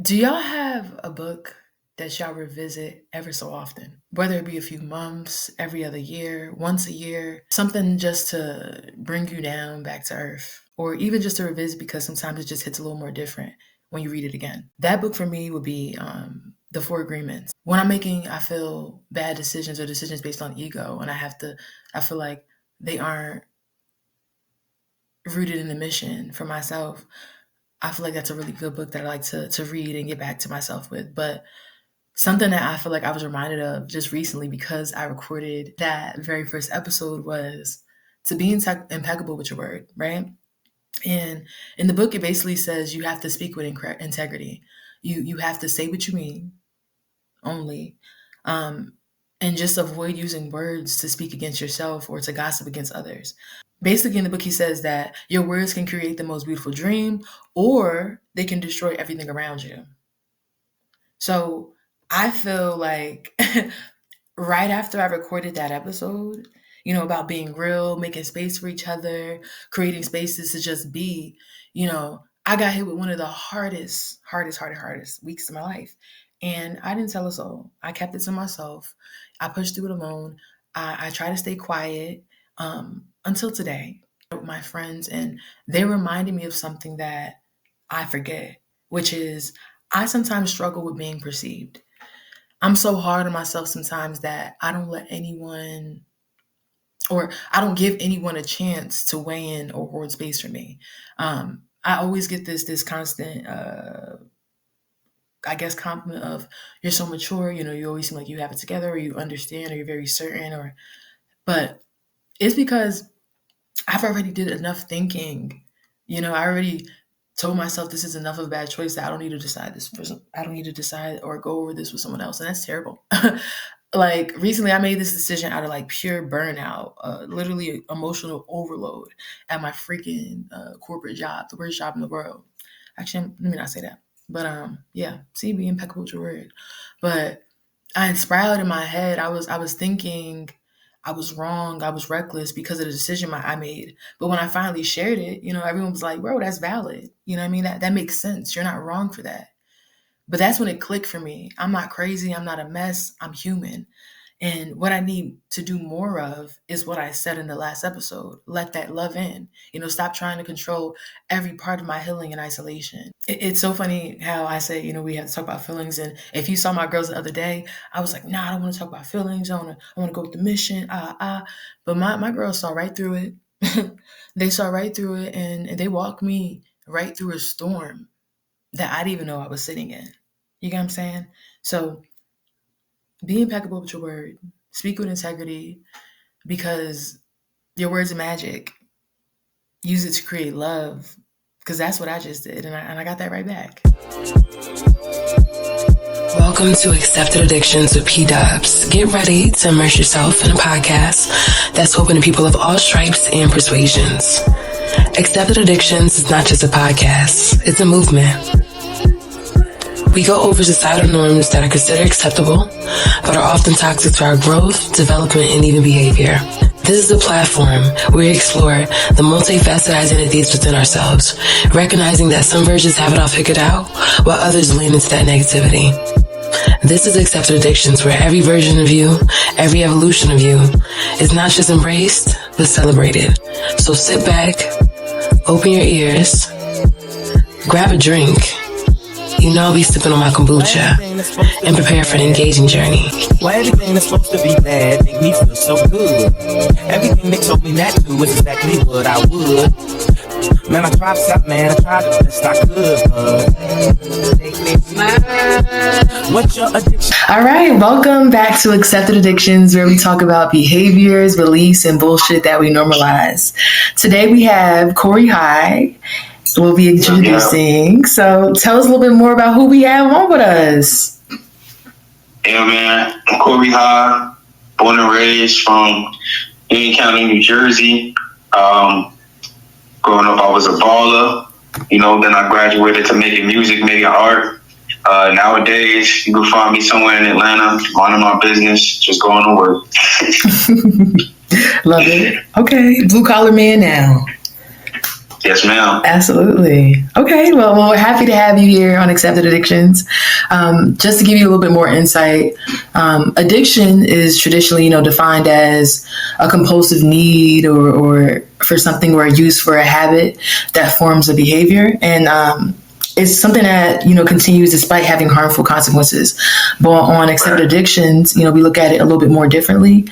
Do y'all have a book that y'all revisit ever so often? Whether it be a few months, every other year, once a year, something just to bring you down back to earth, or even just to revisit because sometimes it just hits a little more different when you read it again. That book for me would be The Four Agreements. When I'm making, I feel bad decisions or decisions based on ego, and I feel like they aren't rooted in the mission for myself. I feel like that's a really good book that I like to read and get back to myself with. But something that I feel like I was reminded of just recently because I recorded that very first episode was to be impeccable with your word, right? And in the book, it basically says you have to speak with integrity. You have to say what you mean only, um, and just avoid using words to speak against yourself or to gossip against others. Basically, in the book, he says that your words can create the most beautiful dream or they can destroy everything around you. So I feel like right after I recorded that episode, about being real, making space for each other, creating spaces to just be, I got hit with one of the hardest weeks of my life. And I didn't tell a soul. I kept it to myself. I pushed through it alone. I try to stay quiet until today with my friends. And they reminded me of something that I forget, which is I sometimes struggle with being perceived. I'm so hard on myself sometimes that I don't let anyone or I don't give anyone a chance to weigh in or hold space for me. I always get this constant, compliment of you're so mature. You always seem like you have it together, or you understand, or you're very certain. But it's because I've already did enough thinking. I already told myself this is enough of a bad choice that I don't need to decide this person. I don't need to decide or go over this with someone else, and that's terrible. Like recently I made this decision out of like pure burnout, literally emotional overload at my freaking corporate job, the worst job in the world. Actually, let me not say that. But yeah, see, be impeccable with your word. But I had spiraled in my head. I was thinking I was wrong, I was reckless because of the decision I made. But when I finally shared it, everyone was like, bro, that's valid. You know what I mean? That makes sense. You're not wrong for that. But that's when it clicked for me. I'm not crazy. I'm not a mess. I'm human. And what I need to do more of is what I said in the last episode. Let that love in. Stop trying to control every part of my healing in isolation. It's so funny how I say, we have to talk about feelings. And if you saw my girls the other day, I was like, nah, I don't want to talk about feelings. I want to go with the mission. But my girls saw right through it. They saw right through it, and they walked me right through a storm that I didn't even know I was sitting in. You get what I'm saying? So be impeccable with your word. Speak with integrity because your words are magic. Use it to create love because that's what I just did, and I got that right back. Welcome to Accepted Addictions with P-Dubs. Get ready to immerse yourself in a podcast that's open to people of all stripes and persuasions. Accepted Addictions is not just a podcast, it's a movement. We go over societal norms that are considered acceptable, but are often toxic to our growth, development, and even behavior. This is a platform where we explore the multifaceted identities within ourselves, recognizing that some versions have it all figured out, while others lean into that negativity. This is Accepted Addictions, where every version of you, every evolution of you, is not just embraced, but celebrated. So sit back, open your ears, grab a drink. I'll be sipping on my kombucha and prepare for an engaging journey. Why everything that's supposed to be bad make me feel so good? Everything they told me not to do is exactly what I would. Man, I tried to stop, man. I tried the best I could, what's your addiction? All right, welcome back to Accepted Addictions, where we talk about behaviors, beliefs, and bullshit that we normalize. Today we have KORYHII. We'll be introducing. So tell us a little bit more about who we have on with us. Yeah, man. I'm KORYHII, born and raised from Union County, New Jersey. Growing up, I was a baller. Then I graduated to making music, making art. Nowadays, you can find me somewhere in Atlanta, minding my business, just going to work. Love it. Okay, blue collar man now. Yes, ma'am. Absolutely. Okay. Well, we're happy to have you here on Accepted Addictions. Just to give you a little bit more insight, addiction is traditionally, defined as a compulsive need or for something or a use for a habit that forms a behavior. And it's something that, continues despite having harmful consequences. But on Accepted Addictions, we look at it a little bit more differently.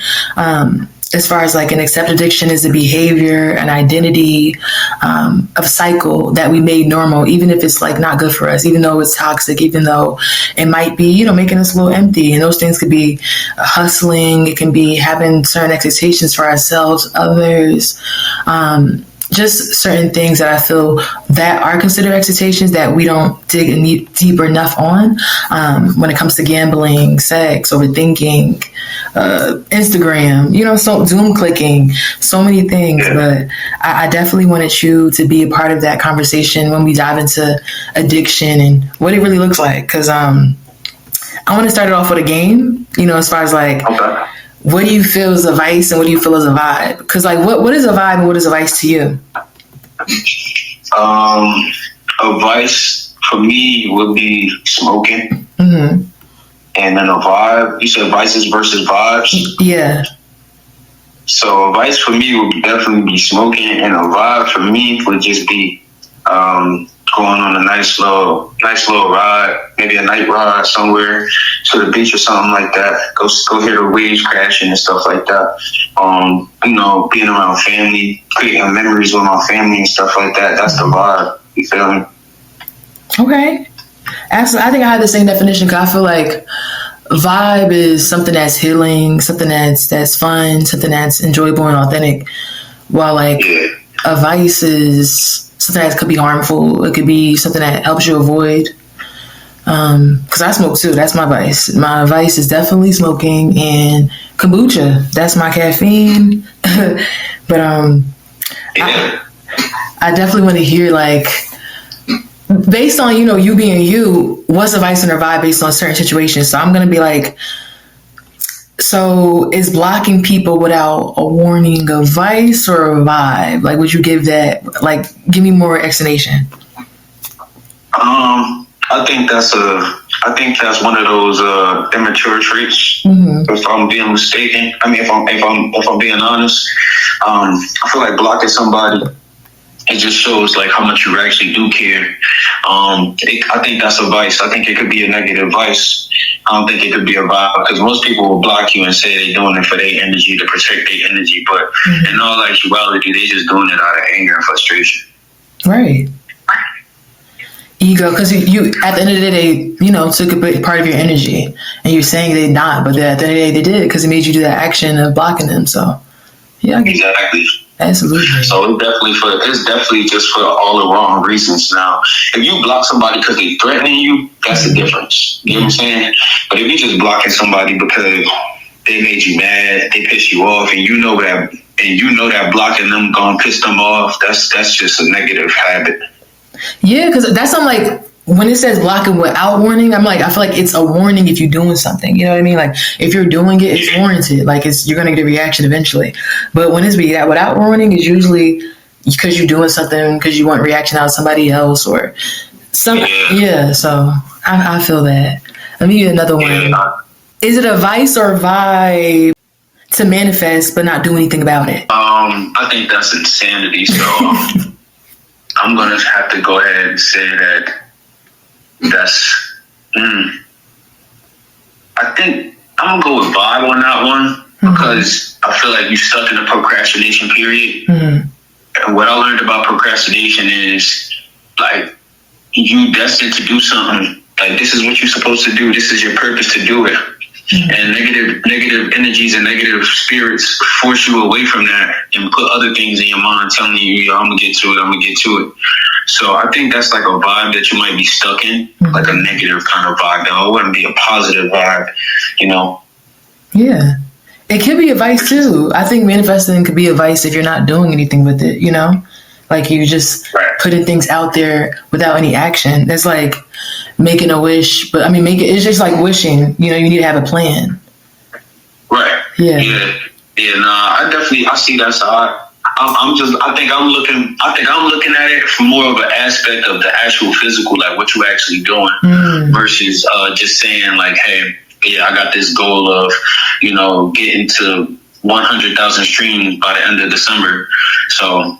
As far as like an accepted addiction is a behavior, an identity, a cycle that we made normal, even if it's like not good for us, even though it's toxic, even though it might be, making us a little empty. And those things could be hustling. It can be having certain expectations for ourselves, others, just certain things that I feel that are considered expectations that we don't dig deep enough on when it comes to gambling, sex, overthinking, Instagram, so Zoom clicking, so many things. But I definitely wanted you to be a part of that conversation when we dive into addiction and what it really looks like. Because I want to start it off with a game, as far as like, what do you feel is a vice and what do you feel is a vibe? Because like, what is a vibe and what is a vice to you? A vice for me would be smoking. Mm-hmm. And then a vibe, you said vices versus vibes? Yeah. So a vice for me would definitely be smoking, and a vibe for me would just be going on a nice little ride, maybe a night ride somewhere to the beach or something like that. Go hear the waves crashing and stuff like that. Being around family, creating memories with my family and stuff like that. That's the vibe. You feel me? Okay. Absolutely. I think I have the same definition because I feel like vibe is something that's healing, something that's fun, something that's enjoyable and authentic. While like a vice is something that could be harmful. It could be something that helps you avoid. Because I smoke too. That's my vice. My vice is definitely smoking and kombucha. That's my caffeine. But I definitely want to hear like, based on, you being you, what's a vice and a vibe based on certain situations. So I'm going to be like, so is blocking people without a warning a vice or a vibe? Like, would you give that, like, give me more explanation? I think that's one of those immature traits. Mm-hmm. If I'm being mistaken, if I'm being honest, I feel like blocking somebody, it just shows like how much you actually do care. I think that's a vice. I think it could be a negative vice. I don't think it could be a vibe because most people will block you and say they're doing it for their energy, to protect their energy. But in all actuality, they're just doing it out of anger and frustration. Right. Ego, because you at the end of the day, took a big part of your energy, and you're saying they not, but at the end of the day, they did because it made you do that action of blocking them. So, yeah, exactly. Absolutely. So it's definitely just for all the wrong reasons. Now, if you block somebody because they're threatening you, that's the difference. You know what I'm saying? But if you just blocking somebody because they made you mad, they pissed you off, and you know that blocking them gonna piss them off, that's just a negative habit. Yeah, because that's something like when it says blocking without warning, I'm like, I feel like it's a warning if you're doing something. You know what I mean? Like if you're doing it, it's warranted. Like you're gonna get a reaction eventually. But when it's without warning, it's usually because you're doing something because you want reaction out of somebody else or something. Yeah. So I feel that. Let me give you another one. Yeah. Is it a vice or a vibe to manifest but not do anything about it? I think that's insanity. So I'm gonna have to go ahead and say that. That's, I think I'm gonna go with vibe on that one because I feel like you're stuck in a procrastination period. Mm-hmm. And what I learned about procrastination is like you destined to do something. Like this is what you're supposed to do. This is your purpose to do it. Mm-hmm. And negative energies and negative spirits force you away from that and put other things in your mind telling you, I'm gonna get to it. So I think that's like a vibe that you might be stuck in, like a negative kind of vibe. Though it wouldn't be a positive vibe, Yeah. It could be a vice too. I think manifesting could be a vice if you're not doing anything with it, Like you just putting things out there without any action. It's like making a wish, but it's just like wishing, you need to have a plan. Right. Yeah. Yeah. Yeah. Nah, I see that side. I think I'm looking at it from more of an aspect of the actual physical, like what you actually doing, versus just saying like, hey, yeah, I got this goal of, getting to 100,000 streams by the end of December. So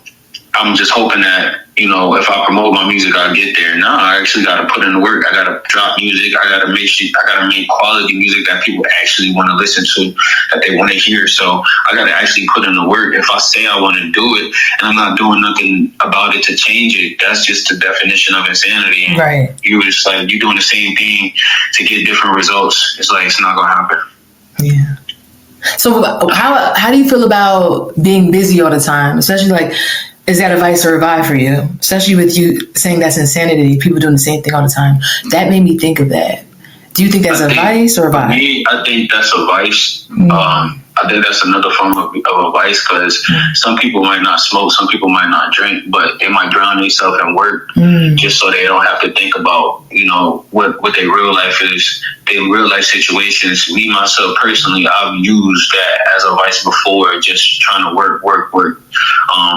I'm just hoping that, if I promote my music, I'll get there. No, I actually got to put in the work. I got to drop music. I got to make quality music that people actually want to listen to, that they want to hear. So I got to actually put in the work. If I say I want to do it and I'm not doing nothing about it to change it, that's just the definition of insanity. And right. You're doing the same thing to get different results. It's like, it's not going to happen. Yeah. So how do you feel about being busy all the time? Especially like, is that a vice or a vibe for you? Especially with you saying that's insanity, people doing the same thing all the time. That made me think of that. Do you think that's a vice or a vibe? Me, I think that's a vice. I think that's another form of a vice, because some people might not smoke, some people might not drink, but they might drown themselves in work just so they don't have to think about, what their real life is, their real life situations. Me, myself, personally, I've used that as a vice before, just trying to work.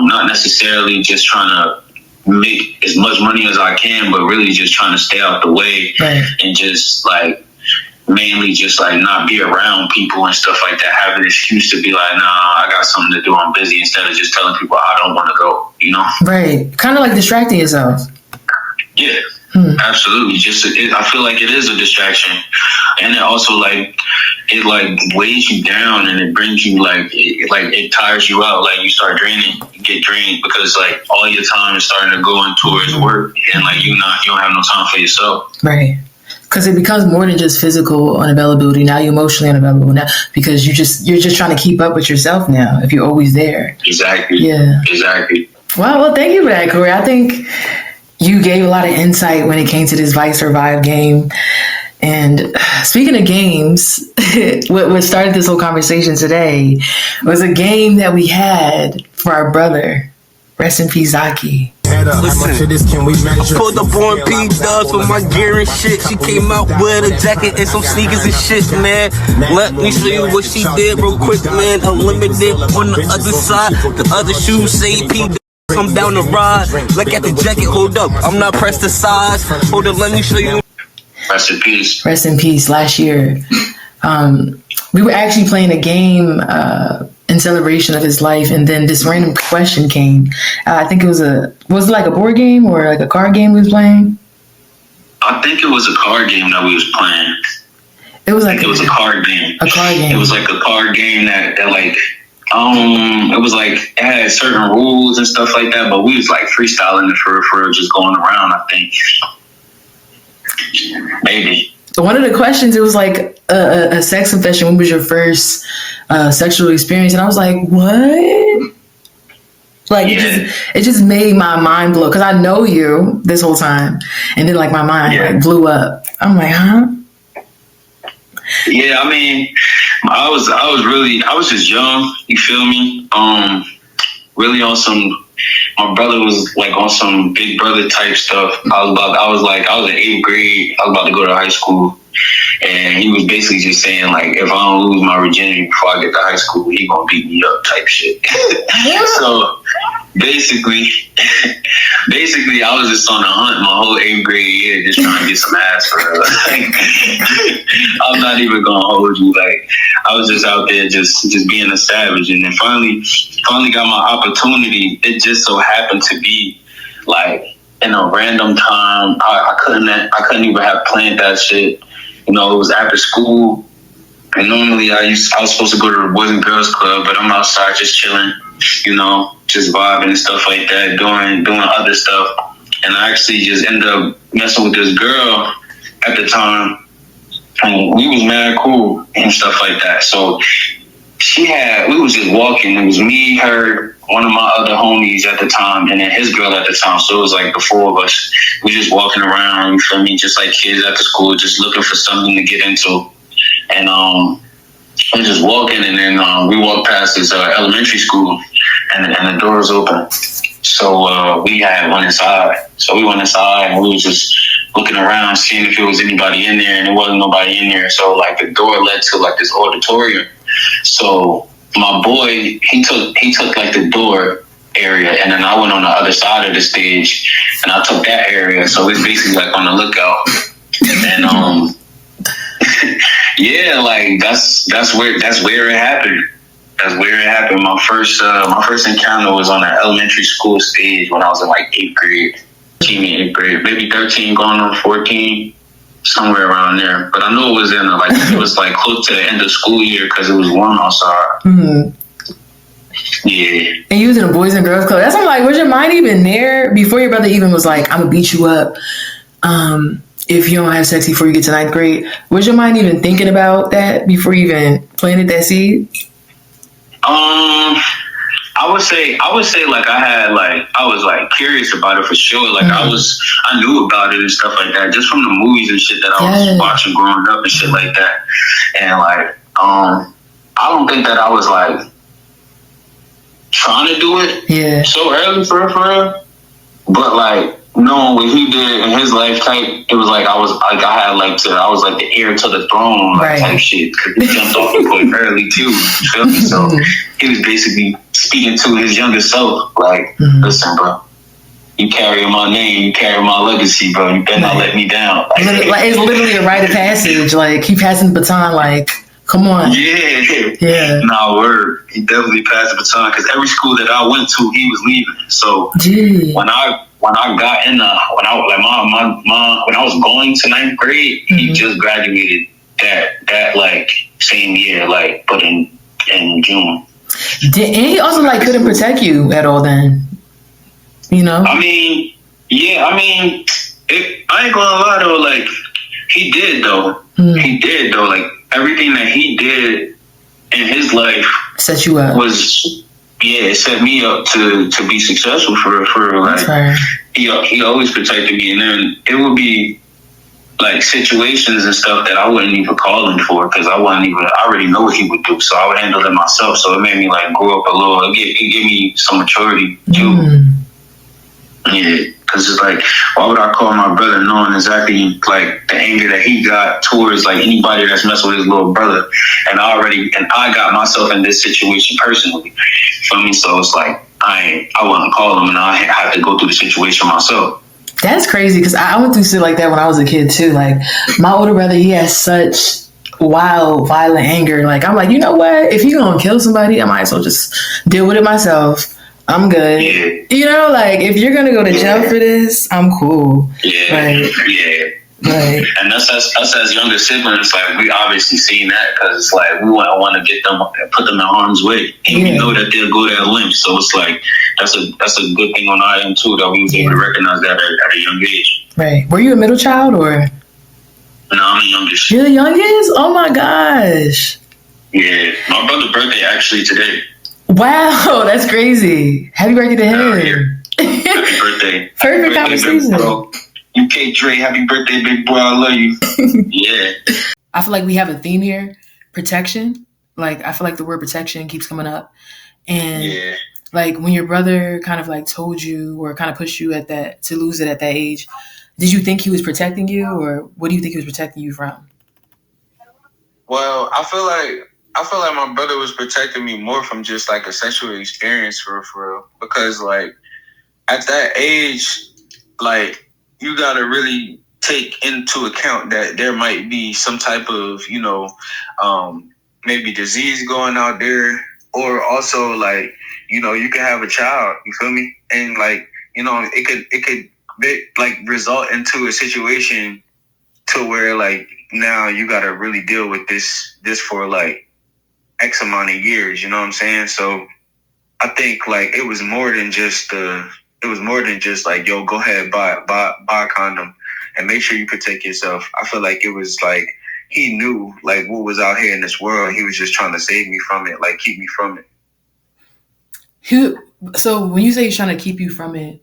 Not necessarily just trying to make as much money as I can, but really just trying to stay out the way and just like mainly just like not be around people and stuff like that. Have an excuse to be like, nah, I got something to do, I'm busy, instead of just telling people I don't want to go, Right. Kind of like distracting yourself. Yeah. Absolutely. I feel like it is a distraction, and it also it weighs you down, and it brings you it tires you out. Like you start you get drained, because like all your time is starting to go in towards work, and like you don't have no time for yourself. Right. Because it becomes more than just physical unavailability. Now you're emotionally unavailable now, because you're just trying to keep up with yourself now. If you're always there. Exactly. Yeah. Exactly. Well, thank you for that, Corey. I think you gave a lot of insight when it came to this Vice or Vibe game. And speaking of games, what started this whole conversation today was a game that we had for our brother. Rest in peace, Zaki. Listen, pulled up on P-Dubs with my gear and shit. She came out with a jacket and some sneakers and shit, man. Let me show you what she did real quick, man. Unlimited on the other side. The other shoes say P-Dubs. Come down the ride. Look at the jacket, hold up. I'm not pressed the size. Hold up, let me show you. Rest in peace. Rest in peace. Last year, we were actually playing a game in celebration of his life, and then this random question came. I think was it like a board game or like a card game we was playing? I think it was a card game that we was playing. It was like it was a card game. A card game. It was like a card game that like it was like it had certain rules and stuff like that, but we was like freestyling it for just going around, I think. Maybe. One of the questions, it was like a sex confession. When was your first sexual experience? And I was like, what? Like, it just made my mind blow, because I know you this whole time, and then like my mind like blew up. I'm like, huh? Yeah, I mean, I was just young. You feel me? Really on some. My brother was like on some big brother type stuff. I was in 8th grade. I was about to go to high school, and he was basically just saying like, if I don't lose my virginity before I get to high school, he gonna beat me up type shit. So basically, I was just on the hunt my whole 8th grade year, just trying to get some ass for her. I'm not even gonna hold you. Like, I was just out there just being a savage, and then finally got my opportunity. It just so happened to be like in a random time. I couldn't even have planned that shit. It was after school, and normally I was supposed to go to the Boys and Girls Club, but I'm outside just chilling, just vibing and stuff like that, doing other stuff. And I actually just ended up messing with this girl at the time, and we was mad cool and stuff like that. So we was just walking. It was me, her, one of my other homies at the time, and then his girl at the time. So it was like the four of us. We just walking around, you feel me, just like kids at the school, just looking for something to get into. And we're just walking, and then we walked past this elementary school, and the door was open. So we went inside. So we went inside, and we were just looking around, seeing if there was anybody in there, and there wasn't nobody in there. So like the door led to like this auditorium. So my boy, he took like the door area, and then I went on the other side of the stage and I took that area. So it's basically like on the lookout. And yeah, like that's where it happened. That's where it happened. My first encounter was on an elementary school stage when I was in like 8th grade, eighth grade, maybe 13 going on 14, somewhere around there. But I know it was it was like close to the end of school year because it was warm outside. Mm-hmm. Yeah. And you was in a Boys and Girls Club. That's why I'm like, was your mind even there before your brother even was like, I'm gonna beat you up if you don't have sex before you get to 9th grade? Was your mind even thinking about that before you even planted that seed? I would say like I was like curious about it for sure. Like I knew about it and stuff like that just from the movies and shit that I was watching growing up and shit like that. And like I don't think that I was like trying to do it so early for real. But like knowing what he did in his life type, it was like I was like I was like the heir to the throne like type shit, because he jumped off the point early too. You feel me? So he was basically speaking to his younger self, like, listen, bro, you carry my name, you carry my legacy, bro. You better not let me down. Like, it's literally a rite of passage. Like he passing the baton. Like, come on. Yeah. Nah, word. He definitely passed the baton because every school that I went to, he was leaving. So when I got in when I was going to 9th grade, he just graduated that like same year, like but in June. And he also like couldn't protect you at all then, you know? I mean, I ain't gonna lie though, like he did though. Like everything that he did in his life set you up. It set me up to be successful for like he always protected me, and then it would be like situations and stuff that I wouldn't even call him for because I already know what he would do, so I would handle it myself. So it made me like grow up a little. It gave me some maturity too. Yeah, because it's like, why would I call my brother knowing exactly like the anger that he got towards like anybody that's messing with his little brother, and I got myself in this situation personally. For me, so it's like I wouldn't call him, and I had to go through the situation myself. That's crazy because I went through shit like that when I was a kid too. Like my older brother, he has such wild, violent anger. Like I'm like, you know what? If you're gonna kill somebody, I might as well just deal with it myself. I'm good. Yeah. You know, like if you're gonna go to jail for this, I'm cool. Yeah. Right. And us as younger siblings, like we obviously seen that because it's like we want to get them, put them in harm's way, and we know that they'll go that limp. So it's like that's a good thing on our end too, that we was able to recognize that at a young age. Right. Were you a middle child or? No, I'm the youngest. You're the youngest? Oh my gosh. Yeah, my brother's birthday actually today. Wow, that's crazy. Happy birthday to him. Happy birthday. Perfect conversation. Bro. UK Dre, happy birthday, big boy. I love you. Yeah. I feel like we have a theme here. Protection. Like, I feel like the word protection keeps coming up. And like when your brother kind of like told you or kind of pushed you at that to lose it at that age, did you think he was protecting you, or what do you think he was protecting you from? Well, I feel like my brother was protecting me more from just like a sexual experience for real. Because like at that age, like you gotta really take into account that there might be some type of, maybe disease going out there, or also like, you can have a child, you feel me? And like, it could like result into a situation to where like now you gotta really deal with this for like X amount of years, you know what I'm saying? So I think like it was more than just like, yo, go ahead, buy a condom and make sure you protect yourself. I feel like it was like he knew like what was out here in this world. He was just trying to save me from it, like keep me from it. So when you say he's trying to keep you from it,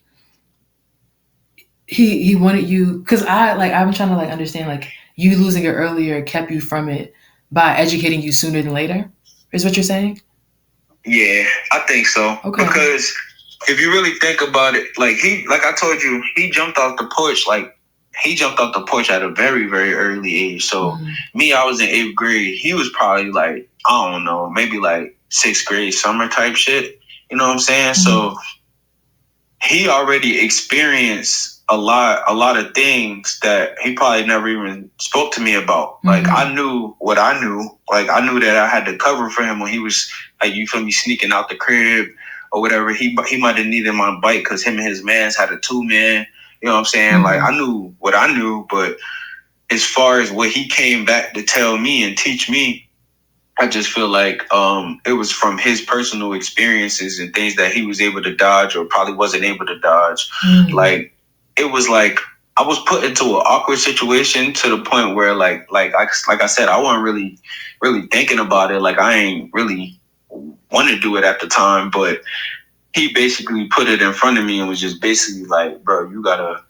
he wanted you, because I'm trying to like understand, like you losing it earlier kept you from it by educating you sooner than later, is what you're saying? Yeah, I think so. Okay. Because if you really think about it, like I told you, he jumped off the porch at a very, very early age. So me, I was in 8th grade. He was probably like, I don't know, maybe like 6th grade summer type shit. You know what I'm saying? So he already experienced a lot of things that he probably never even spoke to me about. Like, I knew what I knew. Like, I knew that I had to cover for him when he was, like, you feel me, sneaking out the crib or whatever. He might have needed my bike because him and his mans had a 2-man. You know what I'm saying? Like, I knew what I knew, but as far as what he came back to tell me and teach me, I just feel like it was from his personal experiences and things that he was able to dodge or probably wasn't able to dodge. Like, it was like I was put into an awkward situation to the point where like I said, I wasn't really thinking about it. Like, I ain't really want to do it at the time, but he basically put it in front of me and was just basically like, bro, you gotta,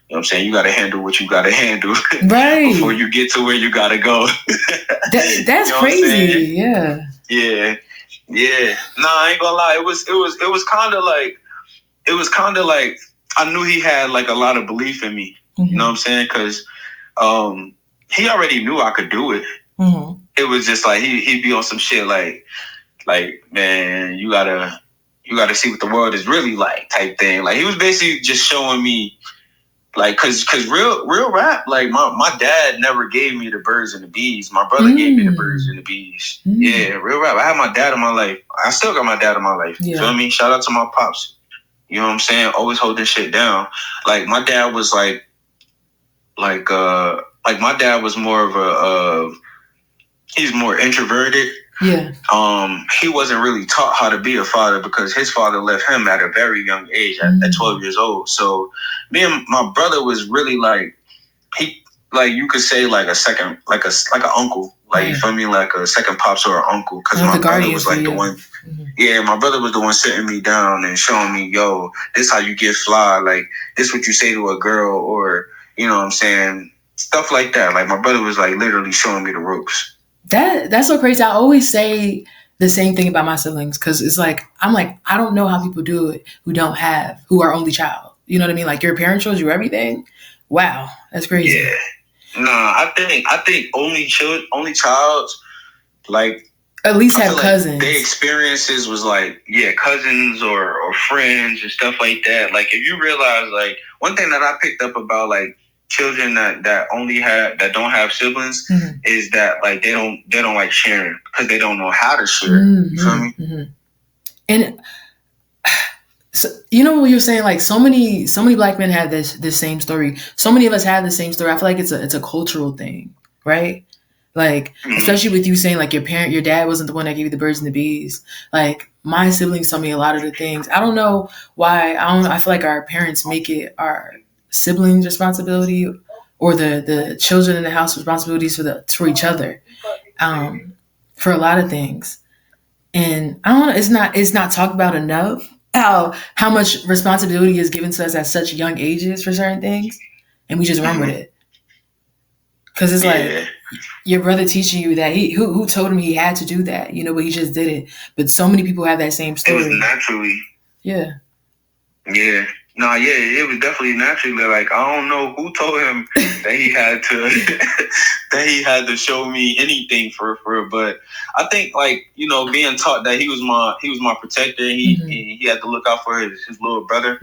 you know what I'm saying? You got to handle what you got to handle before you get to where you got to go. That's you know crazy. Yeah. Yeah. Yeah. Nah, I ain't gonna lie. It was kind of like I knew he had like a lot of belief in me. You know what I'm saying? Because he already knew I could do it. It was just like he'd be on some shit like man, you gotta see what the world is really like type thing. Like, he was basically just showing me. Like, cause real rap, like my dad never gave me the birds and the bees. My brother gave me the birds and the bees. Yeah, real rap. I had my dad in my life. I still got my dad in my life. Yeah. Feel me? Shout out to my pops. You know what I'm saying? Always holding shit down. Like, my dad was like my dad was more of he's more introverted. Yeah. He wasn't really taught how to be a father because his father left him at a very young age, at 12 years old. So me and my brother was really like, you could say like a second, like an uncle, like, you feel me, like a second pops or an uncle. Because my brother was like the one. Yeah, my brother was the one sitting me down and showing me, yo, this how you get fly. Like, this what you say to a girl, or, you know what I'm saying, stuff like that. Like, my brother was like literally showing me the ropes. That's so crazy. I always say the same thing about my siblings because it's like, I'm like, I don't know how people do it who are only child. You know what I mean? Like, your parents shows you everything. Wow, that's crazy. Yeah. Nah, I think only child, like, at least have cousins. Like their experiences was like, cousins or friends and stuff like that. Like, if you realize, like, one thing that I picked up about like children that don't have siblings is that like they don't like sharing because they don't know how to share. You feel me? And so, you know what you're saying, like, so many Black men have this same story. So many of us have the same story. I feel like it's a cultural thing, right? Like, especially with you saying like your dad wasn't the one that gave you the birds and the bees. Like, my siblings tell me a lot of the things. I don't know why. I feel like our parents make it our siblings' responsibility or the children in the house responsibilities for each other, for a lot of things. And I don't know, it's not talked about enough how much responsibility is given to us at such young ages for certain things, and we just run with it. Because it's like your brother teaching you that who told him he had to do that, you know, but he just did it. But so many people have that same story. It was naturally. Yeah. Yeah. No, yeah, it was definitely naturally. Like, I don't know who told him that he had to show me anything for but I think, like, you know, being taught that he was my protector, he had to look out for his little brother.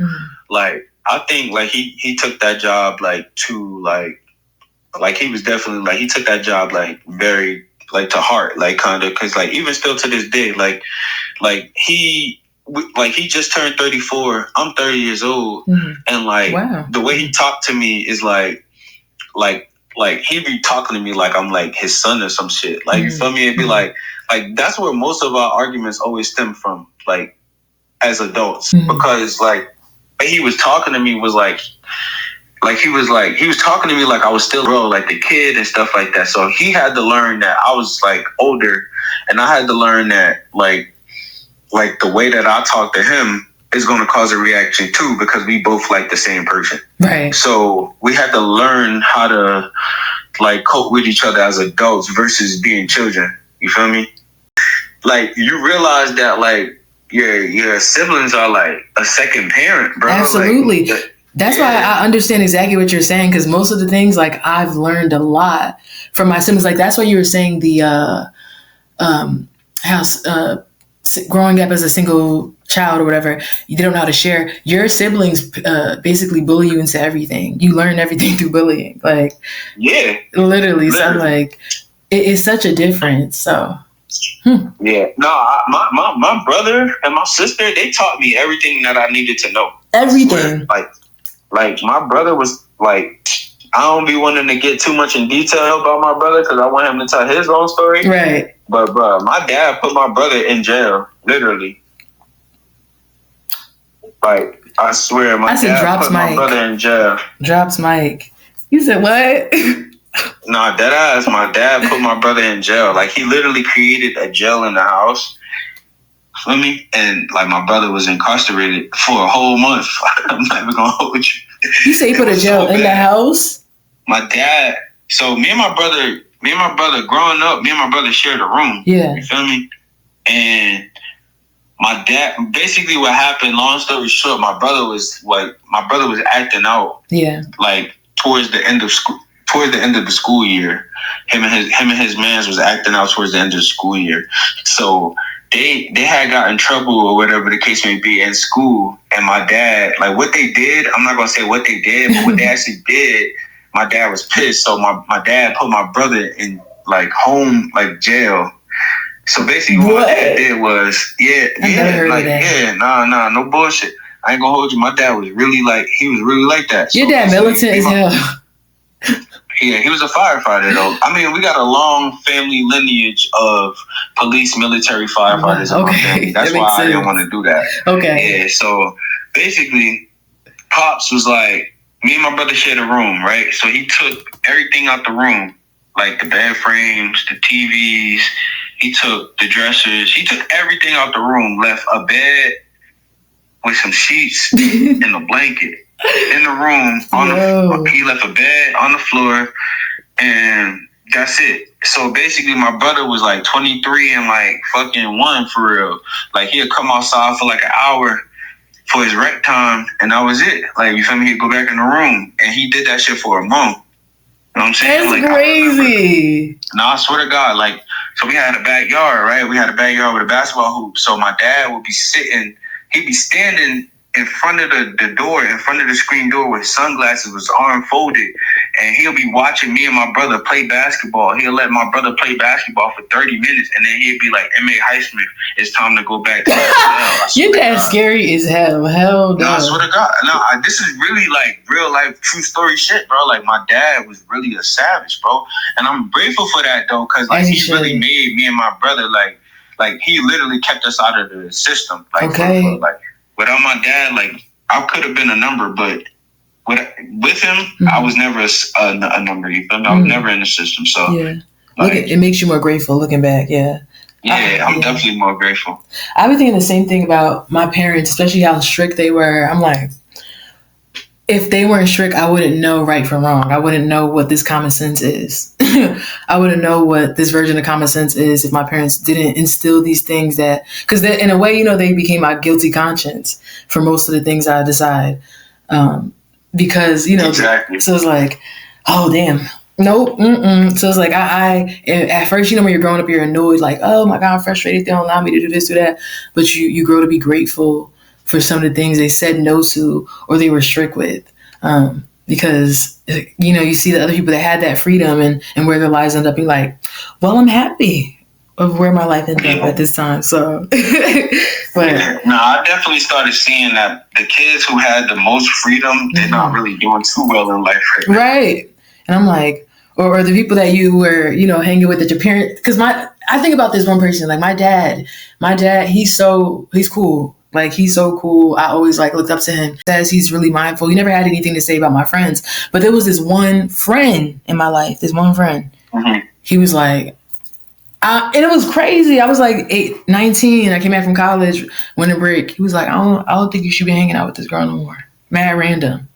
Like, I think like he took that job like to like he was definitely like he took that job like very like to heart, like kind of, because like even still to this day, like he just turned 34. I'm 30 years old, and like the way he talked to me is like he be talking to me like I'm like his son or some shit. Like, you feel me? It'd be like that's where most of our arguments always stem from, like as adults, because like he was talking to me was like he was talking to me like I was still bro, like the kid and stuff like that. So he had to learn that I was like older, and I had to learn that like the way that I talk to him is going to cause a reaction too, because we both like the same person. Right. So we had to learn how to like cope with each other as adults versus being children. You feel me? Like, you realize that like your siblings are like a second parent, bro. Absolutely. Like, that's why I understand exactly what you're saying, because most of the things like I've learned a lot from my siblings. Like, that's why you were saying the growing up as a single child or whatever, you don't know how to share. Your siblings basically bully you into everything. You learn everything through bullying. Like, yeah, literally. So I'm like, it's such a difference. So. Yeah, no, my brother and my sister, they taught me everything that I needed to know. Everything. Like my brother was like, I don't be wanting to get too much in detail about my brother because I want him to tell his own story. Right. But bro, my dad put my brother in jail, literally. Like, I swear, my dad put my brother in jail. Drops mic. You said what? Nah, dead ass. My dad put my brother in jail. Like, he literally created a jail in the house. Feel me? And like, my brother was incarcerated for a whole month. I'm not even gonna hold you. You say he put a jail in the house? My dad. So me and my brother growing up, me and my brother shared a room. Yeah. You feel me? And my dad, basically what happened, long story short, my brother was acting out. Yeah. Like, towards the end of the school year. Him and his mans was acting out towards the end of the school year. So they had got in trouble or whatever the case may be in school. And my dad, like, what they did, I'm not gonna say what they did, but what they actually did, my dad was pissed. So my dad put my brother in like home, like jail. So basically what my dad did was, no bullshit. I ain't gonna hold you. My dad was really like, he was really like that. Your dad militant as hell. Yeah, he was a firefighter though. I mean, we got a long family lineage of police, military, firefighters in my family. That's why I didn't want to do that. Okay. Yeah, so basically, Pops was like, me and my brother shared a room, right? So he took everything out the room, like the bed frames, the TVs. He took the dressers. He took everything out the room, left a bed with some sheets and a blanket in the room. He left a bed on the floor, and that's it. So basically, my brother was like 23 and like fucking 1 for real. Like, he'd come outside for like an hour for his rec time, and that was it. Like, you feel me? He'd go back in the room, and he did that shit for a month. You know what I'm saying? That's like, crazy. I swear to God, like, so we had a backyard, right? We had a backyard with a basketball hoop. So my dad would be he'd be standing in front of the door, in front of the screen door with sunglasses, with his arm folded, and he'll be watching me and my brother play basketball. He'll let my brother play basketball for 30 minutes, and then he'd be like, M.A. Highsmith, it's time to go back to the Your dad's scary as hell. Hell no. I swear to God. No, this is really like real life, true story shit, bro. Like, my dad was really a savage, bro. And I'm grateful for that, though, because like, he really made me and my brother, like he literally kept us out of the system. Like, okay. Like, without my dad, like, I could have been a number, but with him, I was never a number. You feel me? I was never in the system. So yeah, like, it makes you more grateful looking back. Yeah. Yeah, I'm definitely more grateful. I've been thinking the same thing about my parents, especially how strict they were. I'm like, if they weren't strict, I wouldn't know right from wrong. I wouldn't know what this common sense is. I wouldn't know what this version of common sense is if my parents didn't instill these things that, because in a way, you know, they became my guilty conscience for most of the things I decide. Because, you know, exactly. So it's like, oh, damn. Nope. So it's like, I at first, you know, when you're growing up, you're annoyed, like, oh my God, I'm frustrated. They don't allow me to do this, do that. But you grow to be grateful for some of the things they said no to or they were strict with. Because, you know, you see the other people that had that freedom and where their lives end up being like, well, I'm happy of where my life ended up at this time. So, but no, I definitely started seeing that the kids who had the most freedom, they're not really doing too well in life right now. Right. And I'm like, or the people that you were, you know, hanging with that your parents, because I think about this one person, like my dad, he's cool. Like, he's so cool. I always like looked up to him. Says he's really mindful. He never had anything to say about my friends. But there was this one friend in my life, Mm-hmm. He was like, and it was crazy. I was like 19. I came back from college, went to break. He was like, I don't think you should be hanging out with this girl no more. Mad random.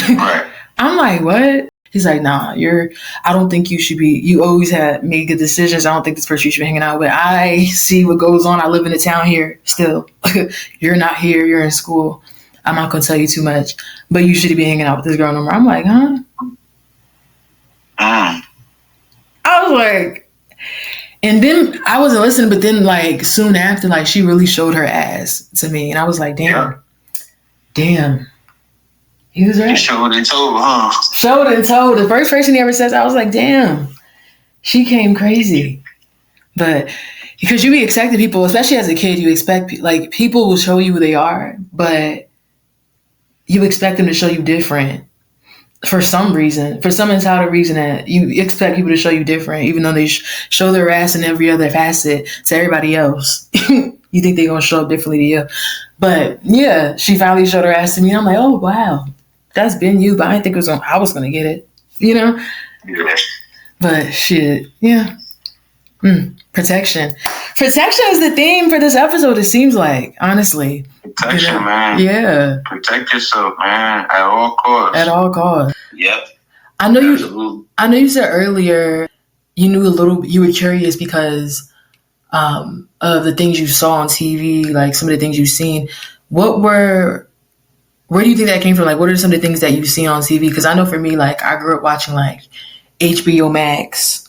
Right. I'm like, what? He's like, nah, I don't think you should be, you always had made good decisions. I don't think this person you should be hanging out with. I see what goes on. I live in a town here still. You're not here. You're in school. I'm not going to tell you too much, but you should be hanging out with this girl no more. I'm like, huh? I was like, And then I wasn't listening, but then like soon after, like she really showed her ass to me, and I was like, damn, he was right. Showed and told, huh? Showed and told. The first person he ever says, I was like, damn, she came crazy. But because you be expecting people, especially as a kid, you expect like people will show you who they are, but you expect them to show you different. For some reason, for some entitled reason, that you expect people to show you different, even though they show their ass in every other facet to everybody else. You think they're going to show up differently to you. But yeah, she finally showed her ass to me. And I'm like, oh, wow, that's been you. But I didn't think I was going to get it, you know? Yeah. But shit, yeah. Protection. Protection is the theme for this episode, it seems like, honestly. Protection, man. Yeah. Protect yourself, man, at all costs. At all costs. Yep. I know you said earlier you were curious because of the things you saw on TV, like some of the things you've seen. Where do you think that came from? Like, what are some of the things that you've seen on TV? Because I know for me, like, I grew up watching like HBO Max,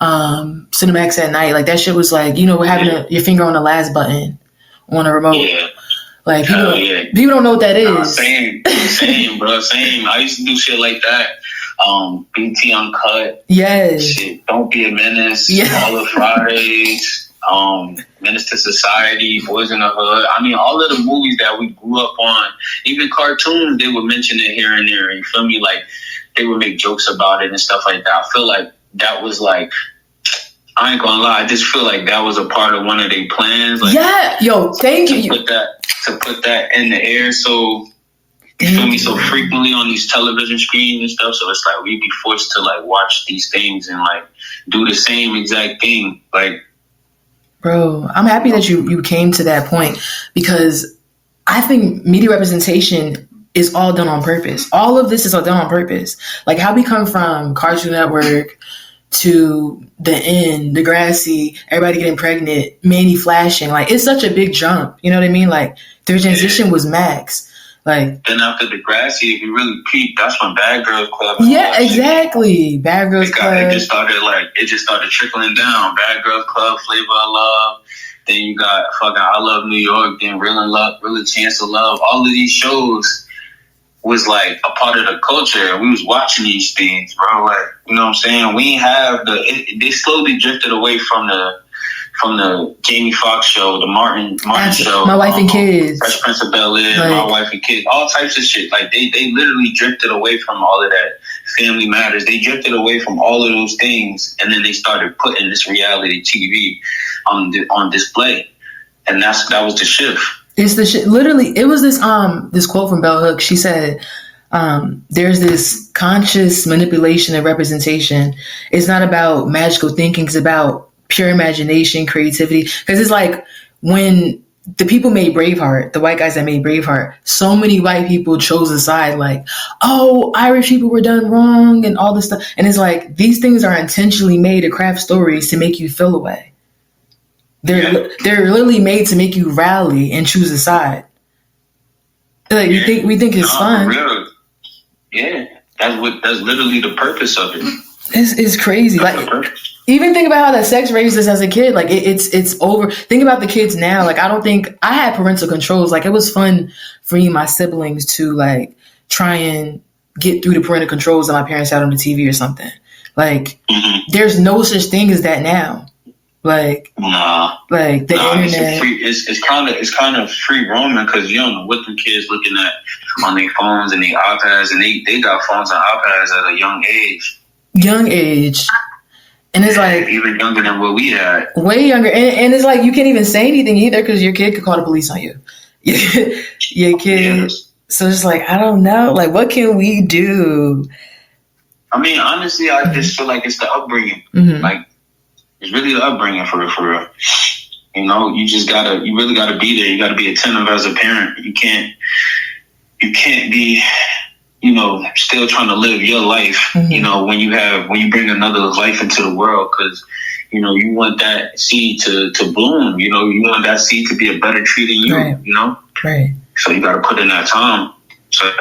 Cinemax at night. Like that shit was like, having your finger on the last button on a remote. Yeah. Like people don't know what that is. Same, bro. Same. I used to do shit like that. BT Uncut. Yes. Shit. Don't Be a Menace. Yeah. All of Fridays. Menace to Society. Boys in the Hood. I mean, all of the movies that we grew up on. Even cartoons, they would mention it here and there. You feel me? Like they would make jokes about it and stuff like that. I feel like that was like, I ain't gonna lie, I just feel like that was a part of one of their plans. Like, yeah, yo, thank you. To put that in the air so you feel me, so frequently on these television screens and stuff. So it's like we'd be forced to like watch these things and like do the same exact thing. Like, bro, I'm happy that you came to that point because I think media representation is all done on purpose. All of this is all done on purpose. Like how we come from Cartoon Network to the end, Degrassi, everybody getting pregnant, Manny flashing. Like it's such a big jump. You know what I mean? Like their transition was max. Like then after Degrassi, if you really peep, that's when Bad Girls Club. Yeah, exactly. Bad Girls Club. It just started trickling down. Bad Girls Club, Flavor of Love. Then you got fucking I Love New York. Then Real in Love, Real Chance of Love. All of these shows was like a part of the culture. We was watching these things, bro. Like, you know what I'm saying? We have they slowly drifted away from the Jamie Foxx show, the Martin show, My Wife and Kids, Fresh Prince of Bel-Air, like, My Wife and Kids, all types of shit. Like they literally drifted away from all of that. Family Matters. They drifted away from all of those things, and then they started putting this reality TV on display, and that was the shift. It's the shit. Literally, it was this quote from Bell Hooks. She said, "There's this conscious manipulation and representation. It's not about magical thinking. It's about pure imagination, creativity. Because it's like when the people made Braveheart, the white guys that made Braveheart, so many white people chose a side. Like, oh, Irish people were done wrong and all this stuff. And it's like these things are intentionally made to craft stories to make you feel away. They're literally made to make you rally and choose a side. Like we think it's fun. Real. Yeah, that's literally the purpose of it. It's crazy. Like even think about how that sex raised us as a kid. Like it's over. Think about the kids now. Like I don't think I had parental controls. Like it was fun for me and my siblings to like try and get through the parental controls that my parents had on the TV or something. Like there's no such thing as that now. Like like the internet. It's kind of free roaming because you don't know what the kids looking at on their phones and their iPads, and they got phones and iPads at a young age. And it's like even younger than what we had. Way younger, and it's like you can't even say anything either because your kid could call the police on you. Your kid. Yes. So it's like I don't know. Like what can we do? I mean, honestly, I just feel like it's the upbringing. Like. It's really the upbringing for real. You know, you really gotta be there. You gotta be attentive as a parent. You can't be, still trying to live your life, when you bring another life into the world, because, you want that seed to bloom, you want that seed to be a better tree than you, Right. Right. So you gotta put in that time. So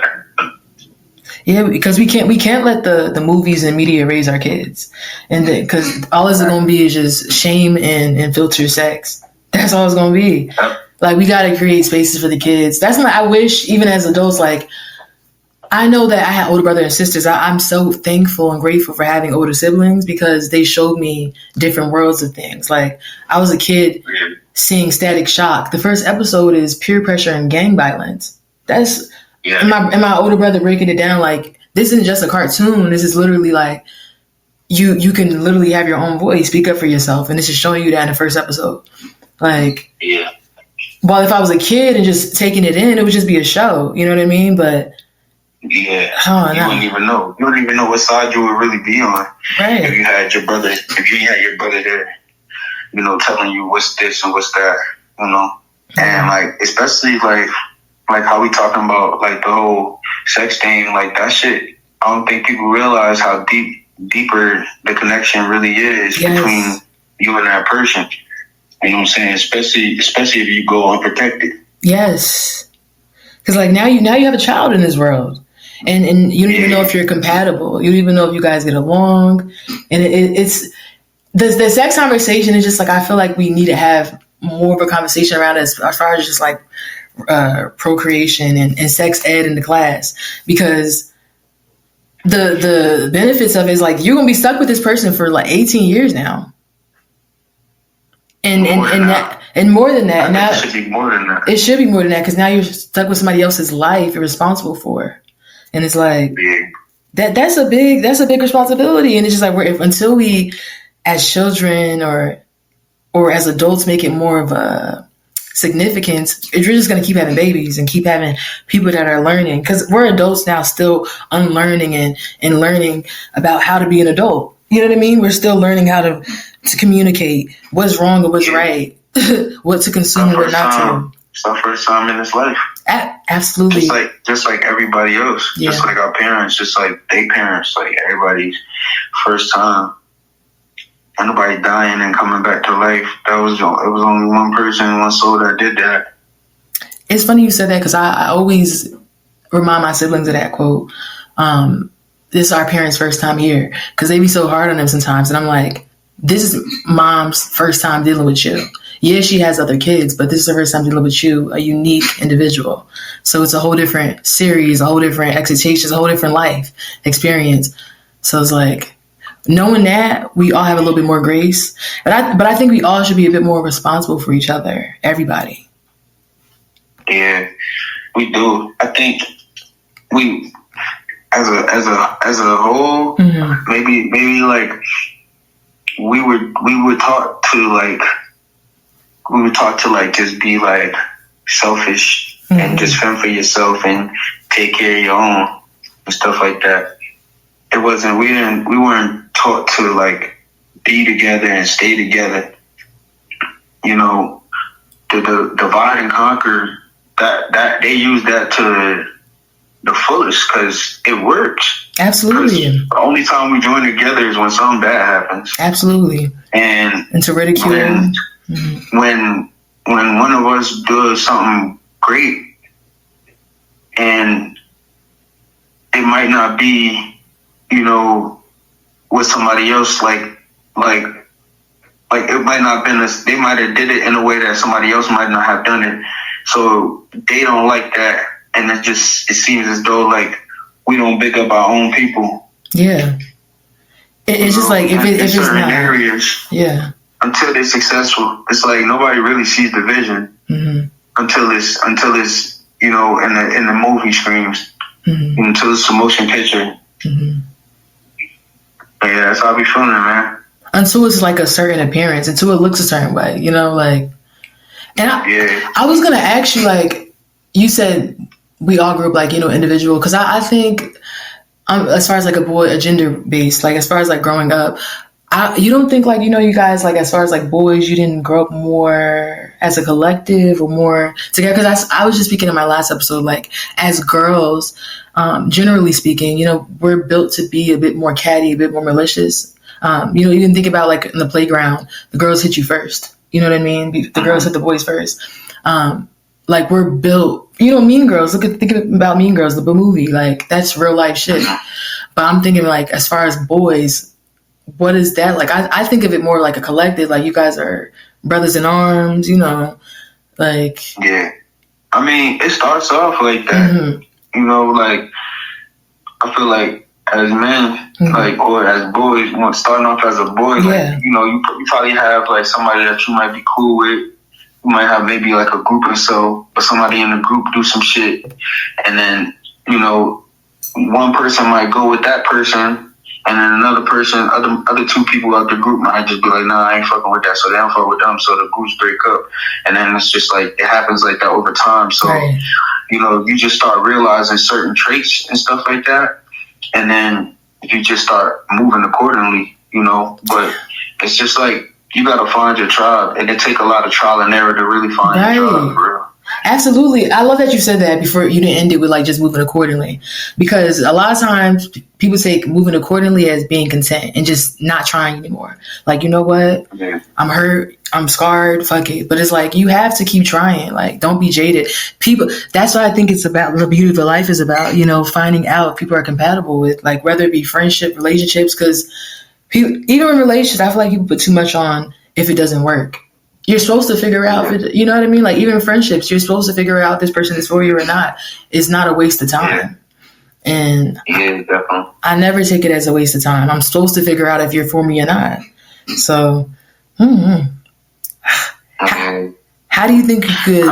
Yeah, because we can't let the movies and media raise our kids, and because all it's gonna be is just shame and filter sex. That's all it's gonna be. Like, we gotta create spaces for the kids. That's not. I wish even as adults, like, I know that I had older brothers and sisters. I'm so thankful and grateful for having older siblings because they showed me different worlds of things. Like, I was a kid seeing Static Shock. The first episode is peer pressure and gang violence. That's and my older brother breaking it down like, this isn't just a cartoon. This is literally like, you can literally have your own voice, speak up for yourself, and this is showing you that in the first episode. Like, while if I was a kid and just taking it in, it would just be a show. You know what I mean? But you wouldn't even know. You wouldn't even know what side you would really be on. Right. If you had your brother there, you know, telling you what's this and what's that, you know. And like, especially like how we talking about like the whole sex thing, like that shit. I don't think people realize how deeper the connection really is between you and that person. You know what I'm saying? Especially if you go unprotected. Yes. Because like now you have a child in this world, and you don't even know if you're compatible. You don't even know if you guys get along, and it's the sex conversation is just like, I feel like we need to have more of a conversation around it as far as just like procreation and sex ed in the class, because the benefits of it is like, you're gonna be stuck with this person for like 18 years now. And more than that. Now it should be more than that. It should be more than that, because now you're stuck with somebody else's life you're responsible for, and it's like that's a big responsibility. And it's just like, until we, as children or as adults, make it more of a significance, if you're just going to keep having babies and keep having people that are learning, because we're adults now, still unlearning and learning about how to be an adult. You know what I mean? We're still learning how to communicate what's wrong and what's right, what to consume and what not to. It's our first time in this life. Absolutely. Just like everybody else. Yeah. Just like our parents, just like they parents, like everybody's first time. And nobody dying and coming back to life. It was only one person, one soul that did that. It's funny you said that, because I always remind my siblings of that quote. This is our parents' first time here, because they be so hard on them sometimes. And I'm like, this is mom's first time dealing with you. Yeah, she has other kids, but this is the first time dealing with you, a unique individual. So it's a whole different series, a whole different expectations, a whole different life experience. So it's like, knowing that, we all have a little bit more grace. But I think we all should be a bit more responsible for each other, everybody. Yeah, we do. I think we, as a whole, maybe like we were taught to just be like selfish and just fend for yourself and take care of your own and stuff like that. We weren't taught to like be together and stay together. You know, the divide and conquer, that they use that to the fullest, because it works. Absolutely. The only time we join together is when something bad happens. Absolutely. And to ridicule. When one of us does something great, and it might not be, you know, with somebody else, like it might not have been they might have did it in a way that somebody else might not have done it. So they don't like that. And it seems as though like we don't big up our own people. Yeah. It's just like, if it's certain not areas. Yeah. Until they're successful, it's like nobody really sees the vision until it's, you know, in the movie screens, until it's a motion picture. But yeah, that's how I be feeling, man. Until it's like a certain appearance, until it looks a certain way, you know, like. And I was gonna ask you, like, you said we all grew up like, you know, individual, because I think as far as like a gender based, like as far as like growing up, you don't think like, you know, you guys, like as far as like boys, you didn't grow up more as a collective or more together? Because I was just speaking in my last episode, like as girls, generally speaking, you know, we're built to be a bit more catty, a bit more malicious. You know, you can think about like in the playground, the girls hit you first. You know what I mean? The girls hit the boys first. like we're built, Mean Girls. Think about Mean Girls, the movie. Like that's real life shit. But I'm thinking like as far as boys, what is that like? I think of it more like a collective. Like you guys are brothers in arms, like. Yeah, I mean, it starts off like that. Like I feel like as men, like or as boys, starting off as a boy, like you probably have like somebody that you might be cool with. You might have maybe like a group or so, but somebody in the group do some shit, and then one person might go with that person, and then another person, other two people out the group might just be like, nah, I ain't fucking with that, so they don't fuck with them, so the groups break up, and then it's just like it happens like that over time. So you just start realizing certain traits and stuff like that, and then you just start moving accordingly, But it's just like you gotta find your tribe, and it take a lot of trial and error to really find your tribe, for real. Absolutely. I love that you said that before you didn't end it with like just moving accordingly, because a lot of times people take moving accordingly as being content and just not trying anymore. Like, you know what? Yeah. I'm hurt. I'm scarred. Fuck it. But it's like, you have to keep trying. Like, don't be jaded. People, that's what I think it's about. The beauty of the life is about, finding out if people are compatible with, like, whether it be friendship, relationships, because even in relationships, I feel like people put too much on if it doesn't work. You're supposed to figure out, if it, you know what I mean? Like even friendships, you're supposed to figure out if this person is for you or not. It's not a waste of time. And definitely. I never take it as a waste of time. I'm supposed to figure out if you're for me or not. So, how do you think you could?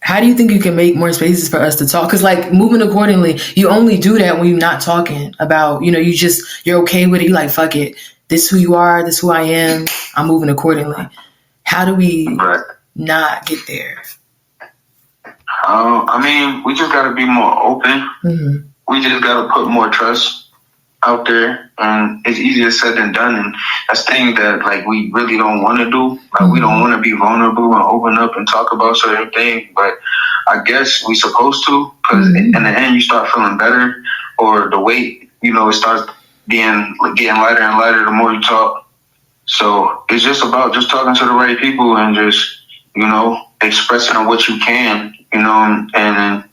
How do you think you can make more spaces for us to talk? Because like moving accordingly, you only do that when you're not talking about, you're okay with it. You like, fuck it. This is who you are. This is who I am. I'm moving accordingly. How do we not get there? I mean, we just got to be more open. We just got to put more trust out there. And it's easier said than done. And that's things that, like, we really don't want to do. Like, we don't want to be vulnerable and open up and talk about certain things. But I guess we supposed to, because in the end, you start feeling better. Or the weight, it starts getting lighter and lighter the more you talk. So it's just about just talking to the right people and just, expressing what you can, and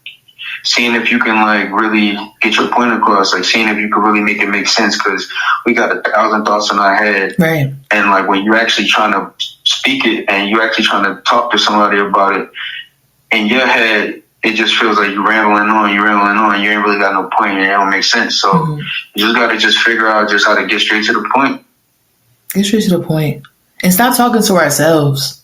seeing if you can like really get your point across, like seeing if you can really make it make sense, because we got 1,000 thoughts in our head. Right. And like when you're actually trying to speak it and you're actually trying to talk to somebody about it, in your head, it just feels like you're rambling on, you ain't really got no point and it don't make sense. So you just got to just figure out just how to get straight to the point. Get straight to the point. And stop talking to ourselves.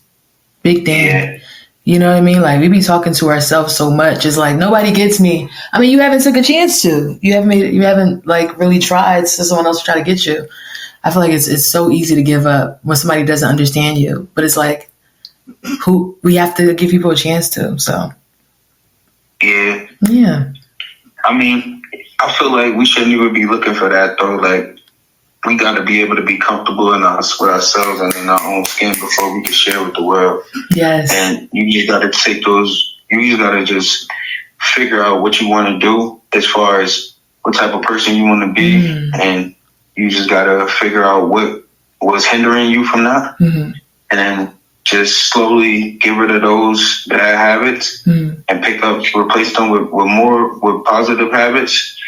Big thing. Yeah. You know what I mean? Like, we be talking to ourselves so much. It's like, nobody gets me. I mean, you haven't took a chance to. You haven't like really tried so someone else to try to get you. I feel like it's so easy to give up when somebody doesn't understand you. But it's like, we have to give people a chance to, so. Yeah. Yeah. I mean, I feel like we shouldn't even be looking for that, though. Like, we got to be able to be comfortable with ourselves and in our own skin before we can share with the world. Yes. And you just got to you just got to just figure out what you want to do as far as what type of person you want to be. And you just got to figure out what was hindering you from that. And then just slowly get rid of those bad habits and replace them with positive habits.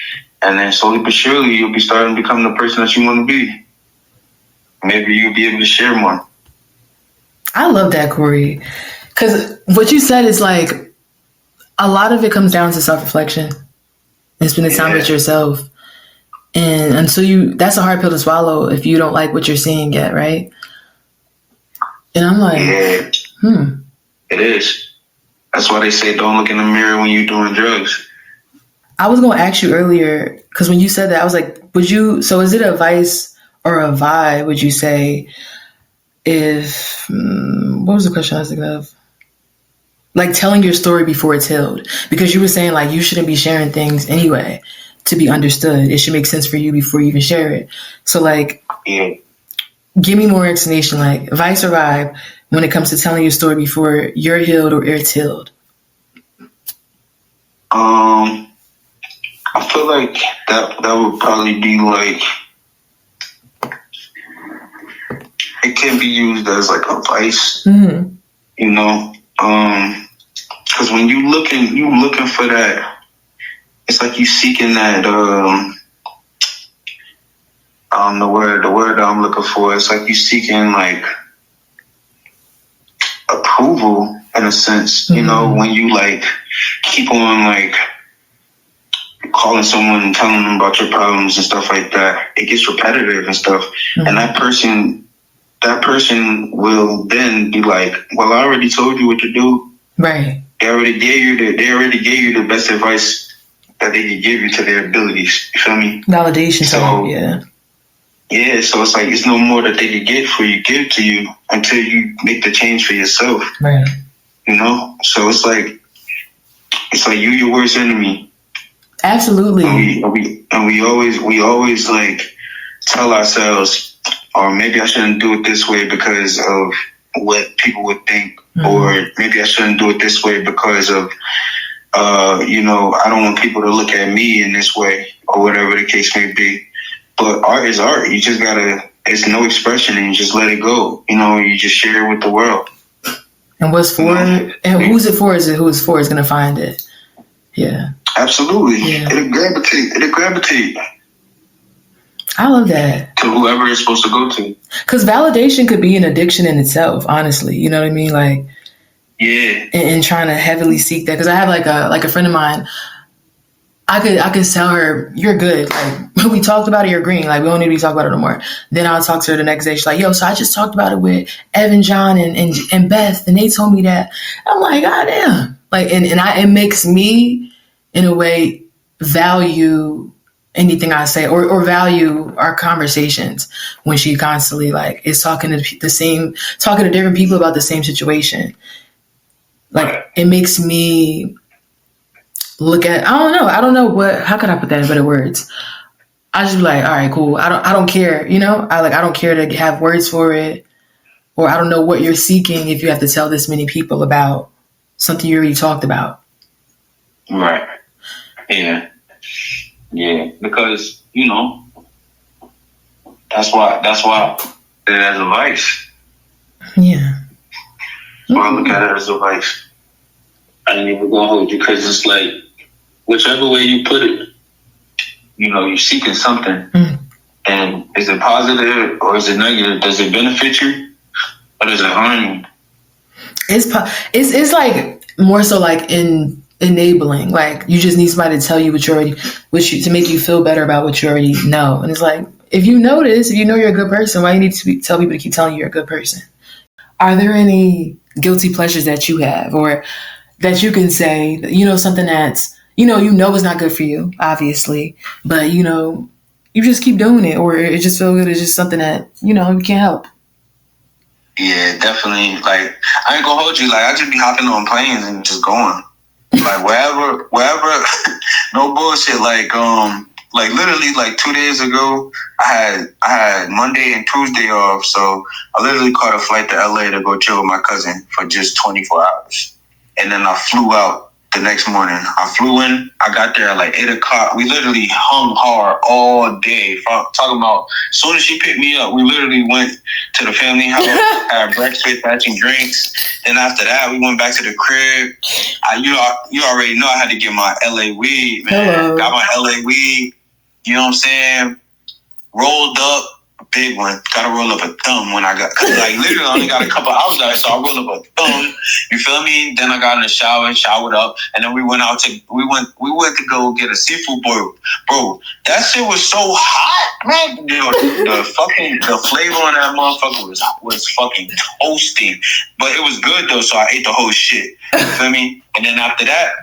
And then slowly but surely, you'll be starting to become the person that you want to be. Maybe you'll be able to share more. I love that, Corey. Because what you said is like, a lot of it comes down to self-reflection and spending time with yourself. And until that's a hard pill to swallow if you don't like what you're seeing yet, right? And I'm like, It is. That's why they say don't look in the mirror when you're doing drugs. I was going to ask you earlier, because when you said that, I was like, so is it a vice or a vibe, would you say, what was the question I was thinking of? Like telling your story before it's healed. Because you were saying like, you shouldn't be sharing things anyway to be understood. It should make sense for you before you even share it. So like, give me more explanation, like vice or vibe, when it comes to telling your story before you're healed or it's healed. I feel like that would probably be like, it can be used as like a vice, when you looking for that, it's like you seeking that, the word that I'm looking for, it's like you seeking like approval in a sense, you know, when you like keep on like calling someone and telling them about your problems and stuff like that, it gets repetitive and stuff. And that person will then be like, well, I already told you what to do. Right. They already gave you the best advice that they could give you to their abilities. You feel me? Validation. So yeah. Yeah, so it's like it's no more that they could give to you until you make the change for yourself. Right. You know? So it's like you your worst enemy. Absolutely. And we always like tell ourselves, or maybe I shouldn't do it this way because of what people would think, or maybe I shouldn't do it this way because of you know, I don't want people to look at me in this way, or whatever the case may be. But art is art. You just gotta, it's no expression and you just let it go. You know, you just share it with the world. And what's for and who's it for is who it's for is gonna find it. Yeah. Absolutely. Yeah. It'll gravitate. I love that. To whoever it's supposed to go to. Because validation could be an addiction in itself, honestly. You know what I mean? Like, yeah. And trying to heavily seek that. Because I have like a friend of mine, I could tell her, you're good. Like, we talked about it, you're green. Like, we don't need to talk about it no more. Then I'll talk to her the next day. She's like, yo, so I just talked about it with Evan, John, and Beth, and they told me that. I'm like, God damn. Like, it makes me, in a way, value anything I say or value our conversations when she constantly, like, is talking to different people about the same situation. Like, it makes me look at, I don't know how could I put that in better words? I just be like, all right, cool. I don't care, you know? I don't care to have words for it, or I don't know what you're seeking if you have to tell this many people about something you already talked about. Right. Yeah. Yeah. Because, you know, that's why it as a vice. Yeah. That's why I look at it as a vice. I ain't even gonna hold you because it's like, whichever way you put it, you know, you're seeking something. And is it positive or is it negative? Does it benefit you or does it harm you? It's like more so like enabling. Like, you just need somebody to tell you to make you feel better about what you already know. And it's like, if you know you're a good person, why you need to tell people to keep telling you you're a good person? Are there any guilty pleasures that you have, or that you can say, you know, something that's, you know is not good for you, obviously, but, you know, you just keep doing it, or it just feels good. It's just something that, you know, you can't help. Yeah, definitely. Like, I ain't gonna hold you. Like, I just be hopping on planes and just going. Like, wherever, no bullshit. Like literally, like 2 days ago, I had Monday and Tuesday off, so I literally caught a flight to LA to go chill with my cousin for just 24 hours. And then I flew out the next morning. I flew in, I got there at like 8 o'clock. We literally hung hard all day. Talking about, as soon as she picked me up, we literally went to the family house, had breakfast, had some drinks. Then after that, we went back to the crib. You already know I had to get my LA weed, man. Hello. Got my LA weed, you know what I'm saying? Rolled up. Big one. Gotta roll up a thumb when I got, cause like literally I only got a couple hours out, so I rolled up a thumb. You feel me? Then I got in the shower, showered up, and then we went to go get a seafood boil. Bro, that shit was so hot, man. The flavor on that motherfucker was fucking toasting. But it was good though, so I ate the whole shit. You feel me? And then after that,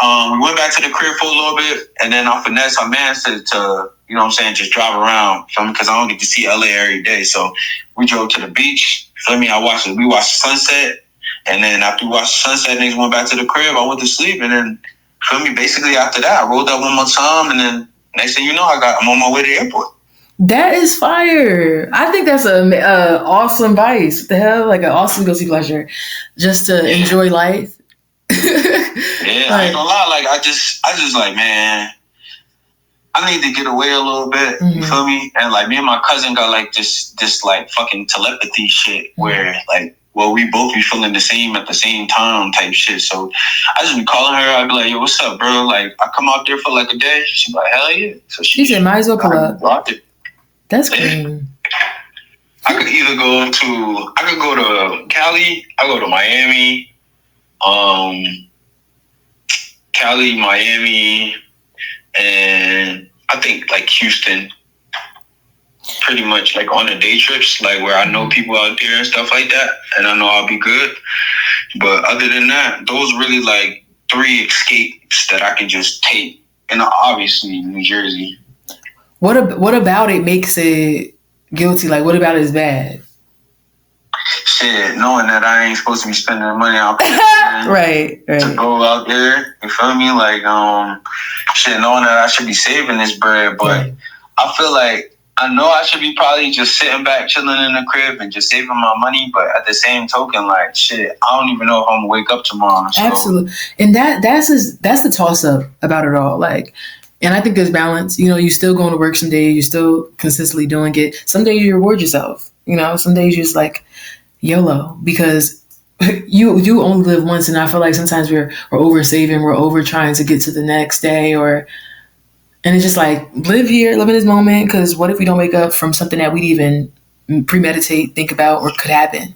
we went back to the crib for a little bit, and then I finessed our man to you know what I'm saying, just drive around, because I don't get to see LA every day. So we drove to the beach. Feel me? We watched sunset, and then after we watched sunset, niggas went back to the crib. I went to sleep, and then feel me? Basically after that, I rolled up one more time, and then next thing you know, I'm on my way to the airport. That is fire. I think that's a awesome vice. What the hell, like an awesome guilty pleasure, just to enjoy life. Yeah, I ain't gonna lie. Like I just like, man, I need to get away a little bit. You feel me? And like me and my cousin got like this like fucking telepathy shit where like well, we both be feeling the same at the same time type shit. So I just be calling her. I'd be like, yo, what's up, bro? Like, I come out there for like a day. She's like, hell yeah. So she said, might as well pull up. That's cool. I could either go to Cali, I go to Miami, Cali, Miami, and I think like Houston. Pretty much like on the day trips, like where I know people out there and stuff like that, and I know I'll be good. But other than that, those really like 3 escapes that I can just take. And obviously New Jersey. What about it makes it guilty? Like, what about it is bad? Shit, knowing that I ain't supposed to be spending the money out right. To go out there, you feel me? Like, shit, knowing that I should be saving this bread, but right. I feel like I know I should be probably just sitting back, chilling in the crib and just saving my money. But at the same token, like, shit, I don't even know if I'm going to wake up tomorrow. So. Absolutely. And that's the toss-up about it all. Like, and I think there's balance. You know, you still going to work some days. You're still consistently doing it. Some days you reward yourself. You know, some days you're just like YOLO, because you only live once. And I feel like sometimes we're over saving. We're over trying to get to the next day, and it's just like, live here, live in this moment, because what if we don't wake up from something that we'd even premeditate, think about, or could happen?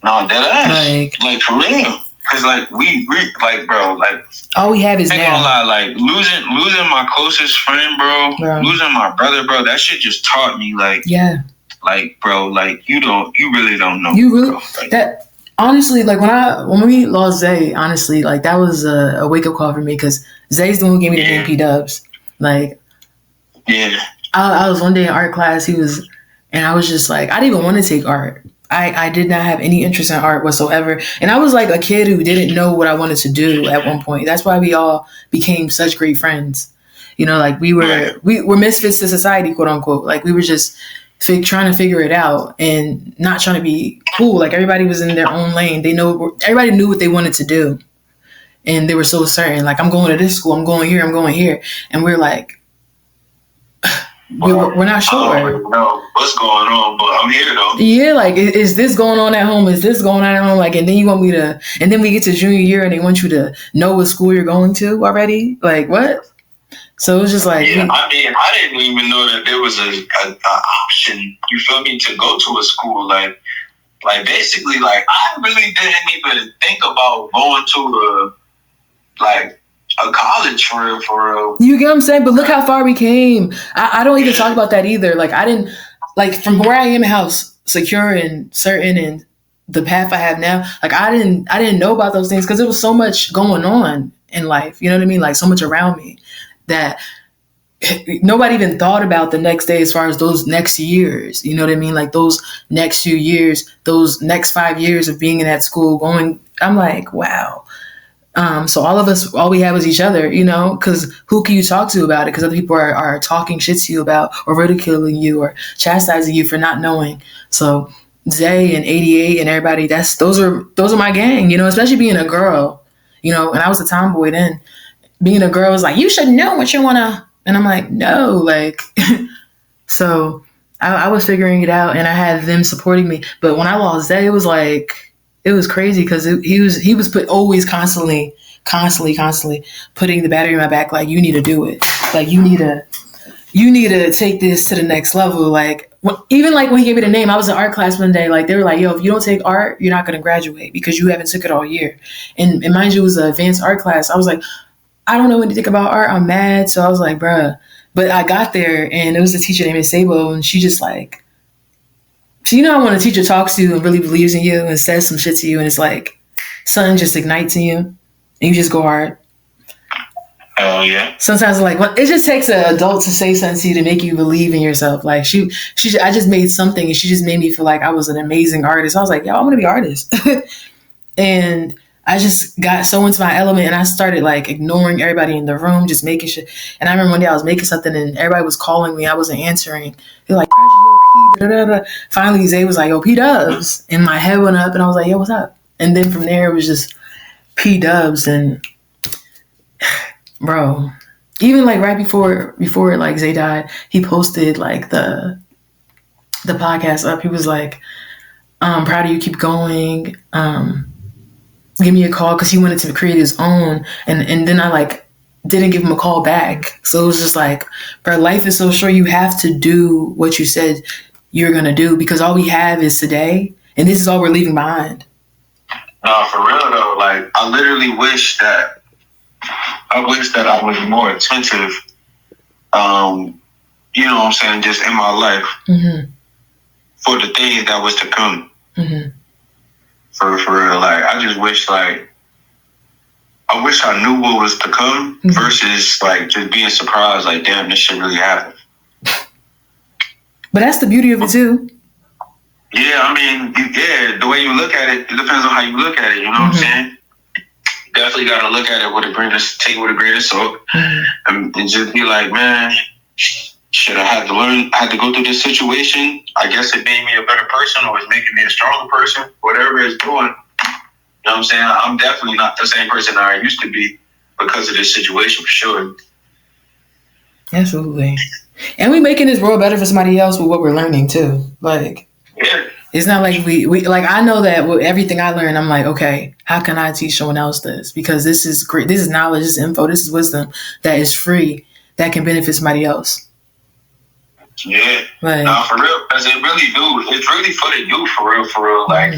No, that like for real. Because like we like, bro, like all we have is now. I ain't gonna lie, like losing my closest friend, bro, losing my brother, bro, that shit just taught me, like, yeah, like, bro, like you really don't know. You really like, that. Honestly, like when we lost Zay, honestly, like that was a wake up call for me, because Zay's the one who gave me the name P Dubs. Like, yeah, I was one day in art class. And I was just like, I didn't even want to take art. I did not have any interest in art whatsoever. And I was like a kid who didn't know what I wanted to do at one point. That's why we all became such great friends. You know, like we were misfits to society, quote unquote. Like we were just trying to figure it out and not trying to be cool. Like everybody was in their own lane. Everybody knew what they wanted to do. And they were so certain, like, I'm going to this school, I'm going here. And we're like, we're not sure. I don't know what's going on, but I'm here though. Yeah, like, is this going on at home? Is this going on at home? Like, and then you want me to, and then we get to junior year and they want you to know what school you're going to already? Like, what? So it was just like... Yeah, I mean, I didn't even know that there was a option, you feel me, to go to a school. Like basically, like, I really didn't even think about going to a college for real. You get what I'm saying? But look how far we came. I don't even talk about that either. Like, I didn't, like, from where I am, how secure and certain and the path I have now, like, I didn't know about those things because there was so much going on in life. You know what I mean? Like, so much around me that nobody even thought about the next day as far as those next years. You know what I mean? Like, those next few years, those next 5 years of being in that school going, I'm like, wow. So all we had was each other, you know, because who can you talk to about it? Because other people are talking shit to you about or ridiculing you or chastising you for not knowing. So Zay and 88 and everybody, those are my gang, you know, especially being a girl, you know, and I was a tomboy then. Being a girl was like, you should know what you want to. And I'm like, no, like, so I was figuring it out and I had them supporting me. But when I lost Zay, it was like, it was crazy because he was always constantly putting the battery in my back. Like, you need to do it. Like, you need to take this to the next level. Like, even like when he gave me the name, I was in art class one day. Like, they were like, yo, if you don't take art, you're not going to graduate because you haven't took it all year. And mind you, it was an advanced art class. I was like, I don't know anything about art. I'm mad. So I was like, bruh. But I got there and it was a teacher named Miss Sabo, and she just like, so you know when a teacher talks to you and really believes in you and says some shit to you and it's like something just ignites in you and you just go hard. Oh yeah. Sometimes like, well, it just takes an adult to say something to you to make you believe in yourself. Like I just made something and she just made me feel like I was an amazing artist. I was like, yo, I want to be an artist. And I just got so into my element and I started like ignoring everybody in the room, just making shit. And I remember one day I was making something and everybody was calling me. I wasn't answering. They're like, finally, Zay was like, yo, P Dubs. And my head went up and I was like, yo, what's up? And then from there, it was just P Dubs. And bro, even like right before like Zay died, he posted like the podcast up. He was like, proud of you. Keep going. Give me a call because he wanted to create his own, and then I like didn't give him a call back. So it was just like, bro, life is so short. You have to do what you said you're gonna do because all we have is today, and this is all we're leaving behind. No, for real though. Like I literally wish that I was more attentive. You know what I'm saying? Just in my life for the things that was to come. For real, like I just wish, like I wish I knew what was to come versus like just being surprised, like damn, this shit really happened. But that's the beauty of it too. Yeah, I mean, yeah, the way you look at it, it depends on how you look at it. You know what I'm saying? You definitely got to look at it with a grain of salt, and just be like, man, shit, I had to learn, I had to go through this situation. I guess it made me a better person, or it's making me a stronger person. Whatever it's doing, you know what I'm saying? I'm definitely not the same person that I used to be because of this situation, for sure. Absolutely. And we making this world better for somebody else with what we're learning too. Like, yeah. It's not like we like, I know that with everything I learn, I'm like, okay, how can I teach someone else this? Because this is great. This is knowledge, this is info, this is wisdom that is free, that can benefit somebody else. Yeah. Like, nah, for real, because it really do. It's really for the youth, for real. Like,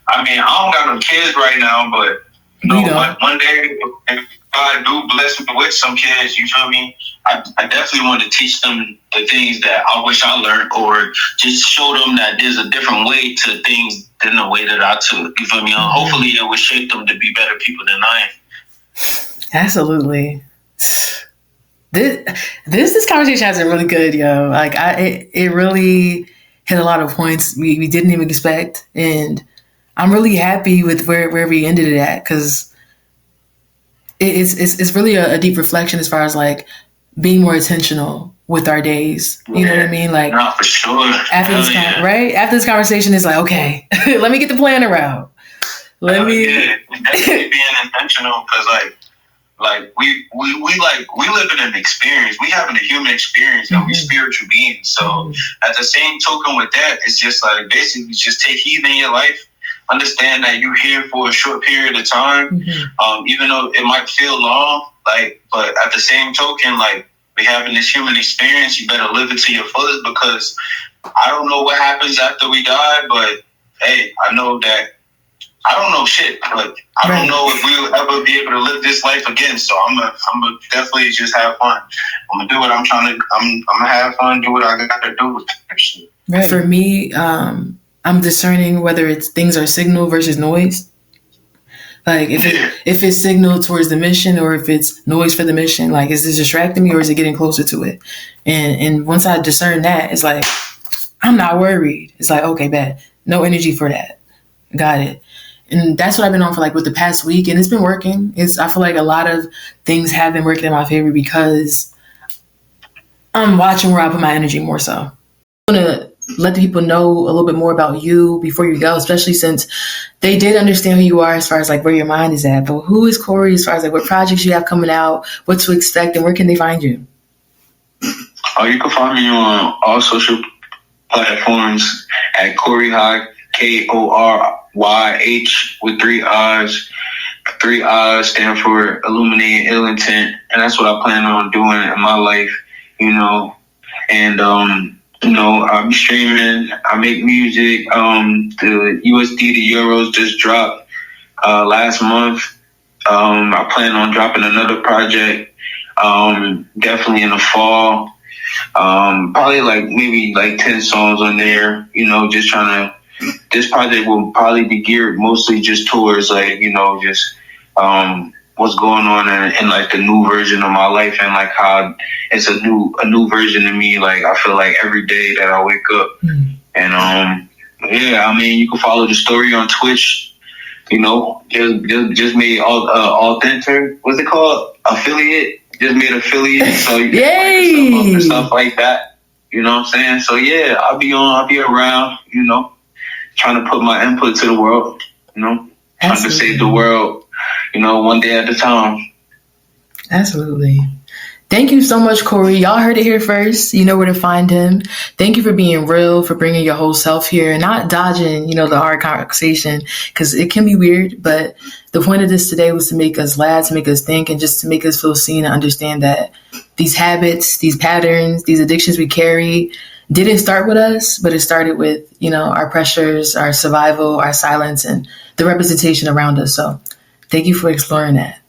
I mean, I don't got no kids right now, but you know, one day, if God do bless me with some kids, you feel me? I definitely want to teach them the things that I wish I learned, or just show them that there's a different way to things than the way that I took. You feel me? Hopefully, it will shape them to be better people than I am. Absolutely. This conversation has been really good, yo. Like it really hit a lot of points we didn't even expect, and I'm really happy with where we ended it at, because it's really a deep reflection as far as like being more intentional with our days. You know what I mean? Like, no, for sure. After this after this conversation, it's like, okay, let me get the planner out. Definitely being intentional, because like we living an experience. We having a human experience, and we spiritual beings. So at the same token with that, it's just like basically just take heed in your life. Understand that you're here for a short period of time, even though it might feel long. Like, but at the same token, like we having this human experience, you better live it to your fullest, because I don't know what happens after we die. But hey, I know that. I don't know shit, but I don't know if we'll ever be able to live this life again. So I'm gonna definitely just have fun. I'm gonna do what I'm trying to. I'm gonna have fun, do what I got to do with that shit. Right. For me, I'm discerning whether it's things are signal versus noise. Like if it's signal towards the mission, or if it's noise for the mission. Like, is this distracting me, or is it getting closer to it? And once I discern that, it's like I'm not worried. It's like, okay, bad. No energy for that. Got it. And that's what I've been on for like with the past week, and it's been working. I feel like a lot of things have been working in my favor because I'm watching where I put my energy more so. I want to let the people know a little bit more about you before you go, especially since they did understand who you are as far as like where your mind is at. But who is Kory as far as like what projects you have coming out, what to expect, and where can they find you? Oh, you can find me on all social platforms at KORYHII, KORYH with 3 I's. 3 I's stand for illuminating ill intent, and that's what I plan on doing in my life, you know. And you know, I'm streaming, I make music. The USD to Euros just dropped last month. I plan on dropping another project definitely in the fall. Probably like maybe like 10 songs on there, you know, just trying to. This project will probably be geared mostly just towards like, you know, just what's going on in like the new version of my life, and like how it's a new version of me. Like I feel like every day that I wake up, and yeah, I mean, you can follow the story on Twitch. You know, just made authentic. What's it called? Affiliate. Just made affiliate. So you can like and stuff like that. You know what I'm saying? So yeah, I'll be around. You know, trying to put my input to the world. You know, trying to save the world. You know, one day at a time. Absolutely. Thank you so much, Corey. Y'all heard it here first. You know where to find him. Thank you for being real, for bringing your whole self here and not dodging, the hard conversation, because it can be weird. But the point of this today was to make us laugh, to make us think, and just to make us feel seen and understand that these habits, these patterns, these addictions we carry didn't start with us, but it started with, our pressures, our survival, our silence, and the representation around us. So thank you for exploring that.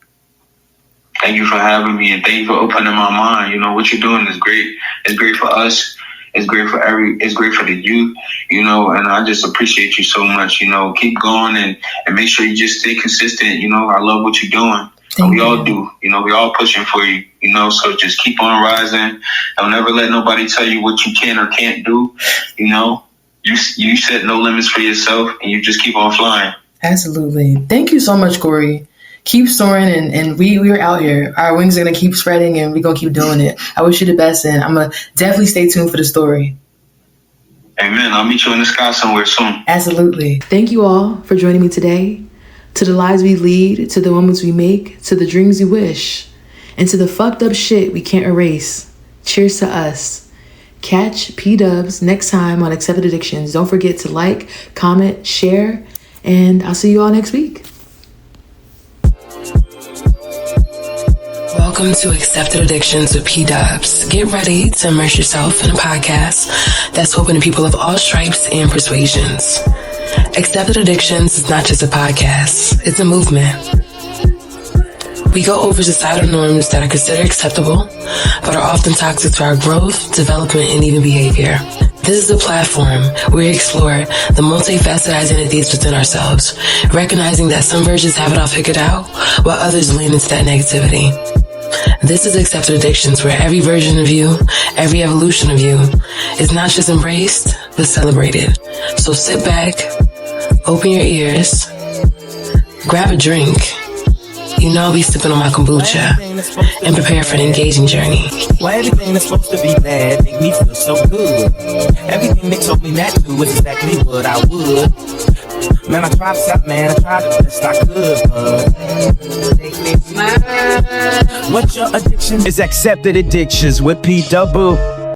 Thank you for having me, and thank you for opening my mind. What you're doing is great. It's great for us. It's great for it's great for the youth, and I just appreciate you so much. Keep going and make sure you just stay consistent. I love what you're doing. We all do. We all pushing for you, so just keep on rising. Don't ever let nobody tell you what you can or can't do. You set no limits for yourself, and you just keep on flying. Absolutely. Thank you so much, Corey. Keep soaring, and we're out here. Our wings are going to keep spreading, and we're going to keep doing it. I wish you the best, and I'm going to definitely stay tuned for the story. Amen. I'll meet you in the sky somewhere soon. Absolutely. Thank you all for joining me today. To the lives we lead, to the moments we make, to the dreams we wish, and to the fucked up shit we can't erase. Cheers to us. Catch P-Dubs next time on Accepted Addictions. Don't forget to like, comment, share, and I'll see you all next week. Welcome to Accepted Addictions with P-Dubs. Get ready to immerse yourself in a podcast that's open to people of all stripes and persuasions. Accepted Addictions is not just a podcast, it's a movement. We go over societal norms that are considered acceptable, but are often toxic to our growth, development, and even behavior. This is a platform where we explore the multifaceted identities within ourselves, recognizing that some versions have it all figured out, while others lean into that negativity. This is Accepted Addictions, where every version of you, every evolution of you, is not just embraced, but celebrated. So sit back, open your ears, grab a drink. I'll be sipping on my kombucha and prepare for an engaging journey. Well, everything that's supposed to be bad make me feel so good. Everything they told me not to do is exactly what I would. Man, I tried to stop, man. I tried the best I could, but what your addiction is Accepted Addictions with P-Double.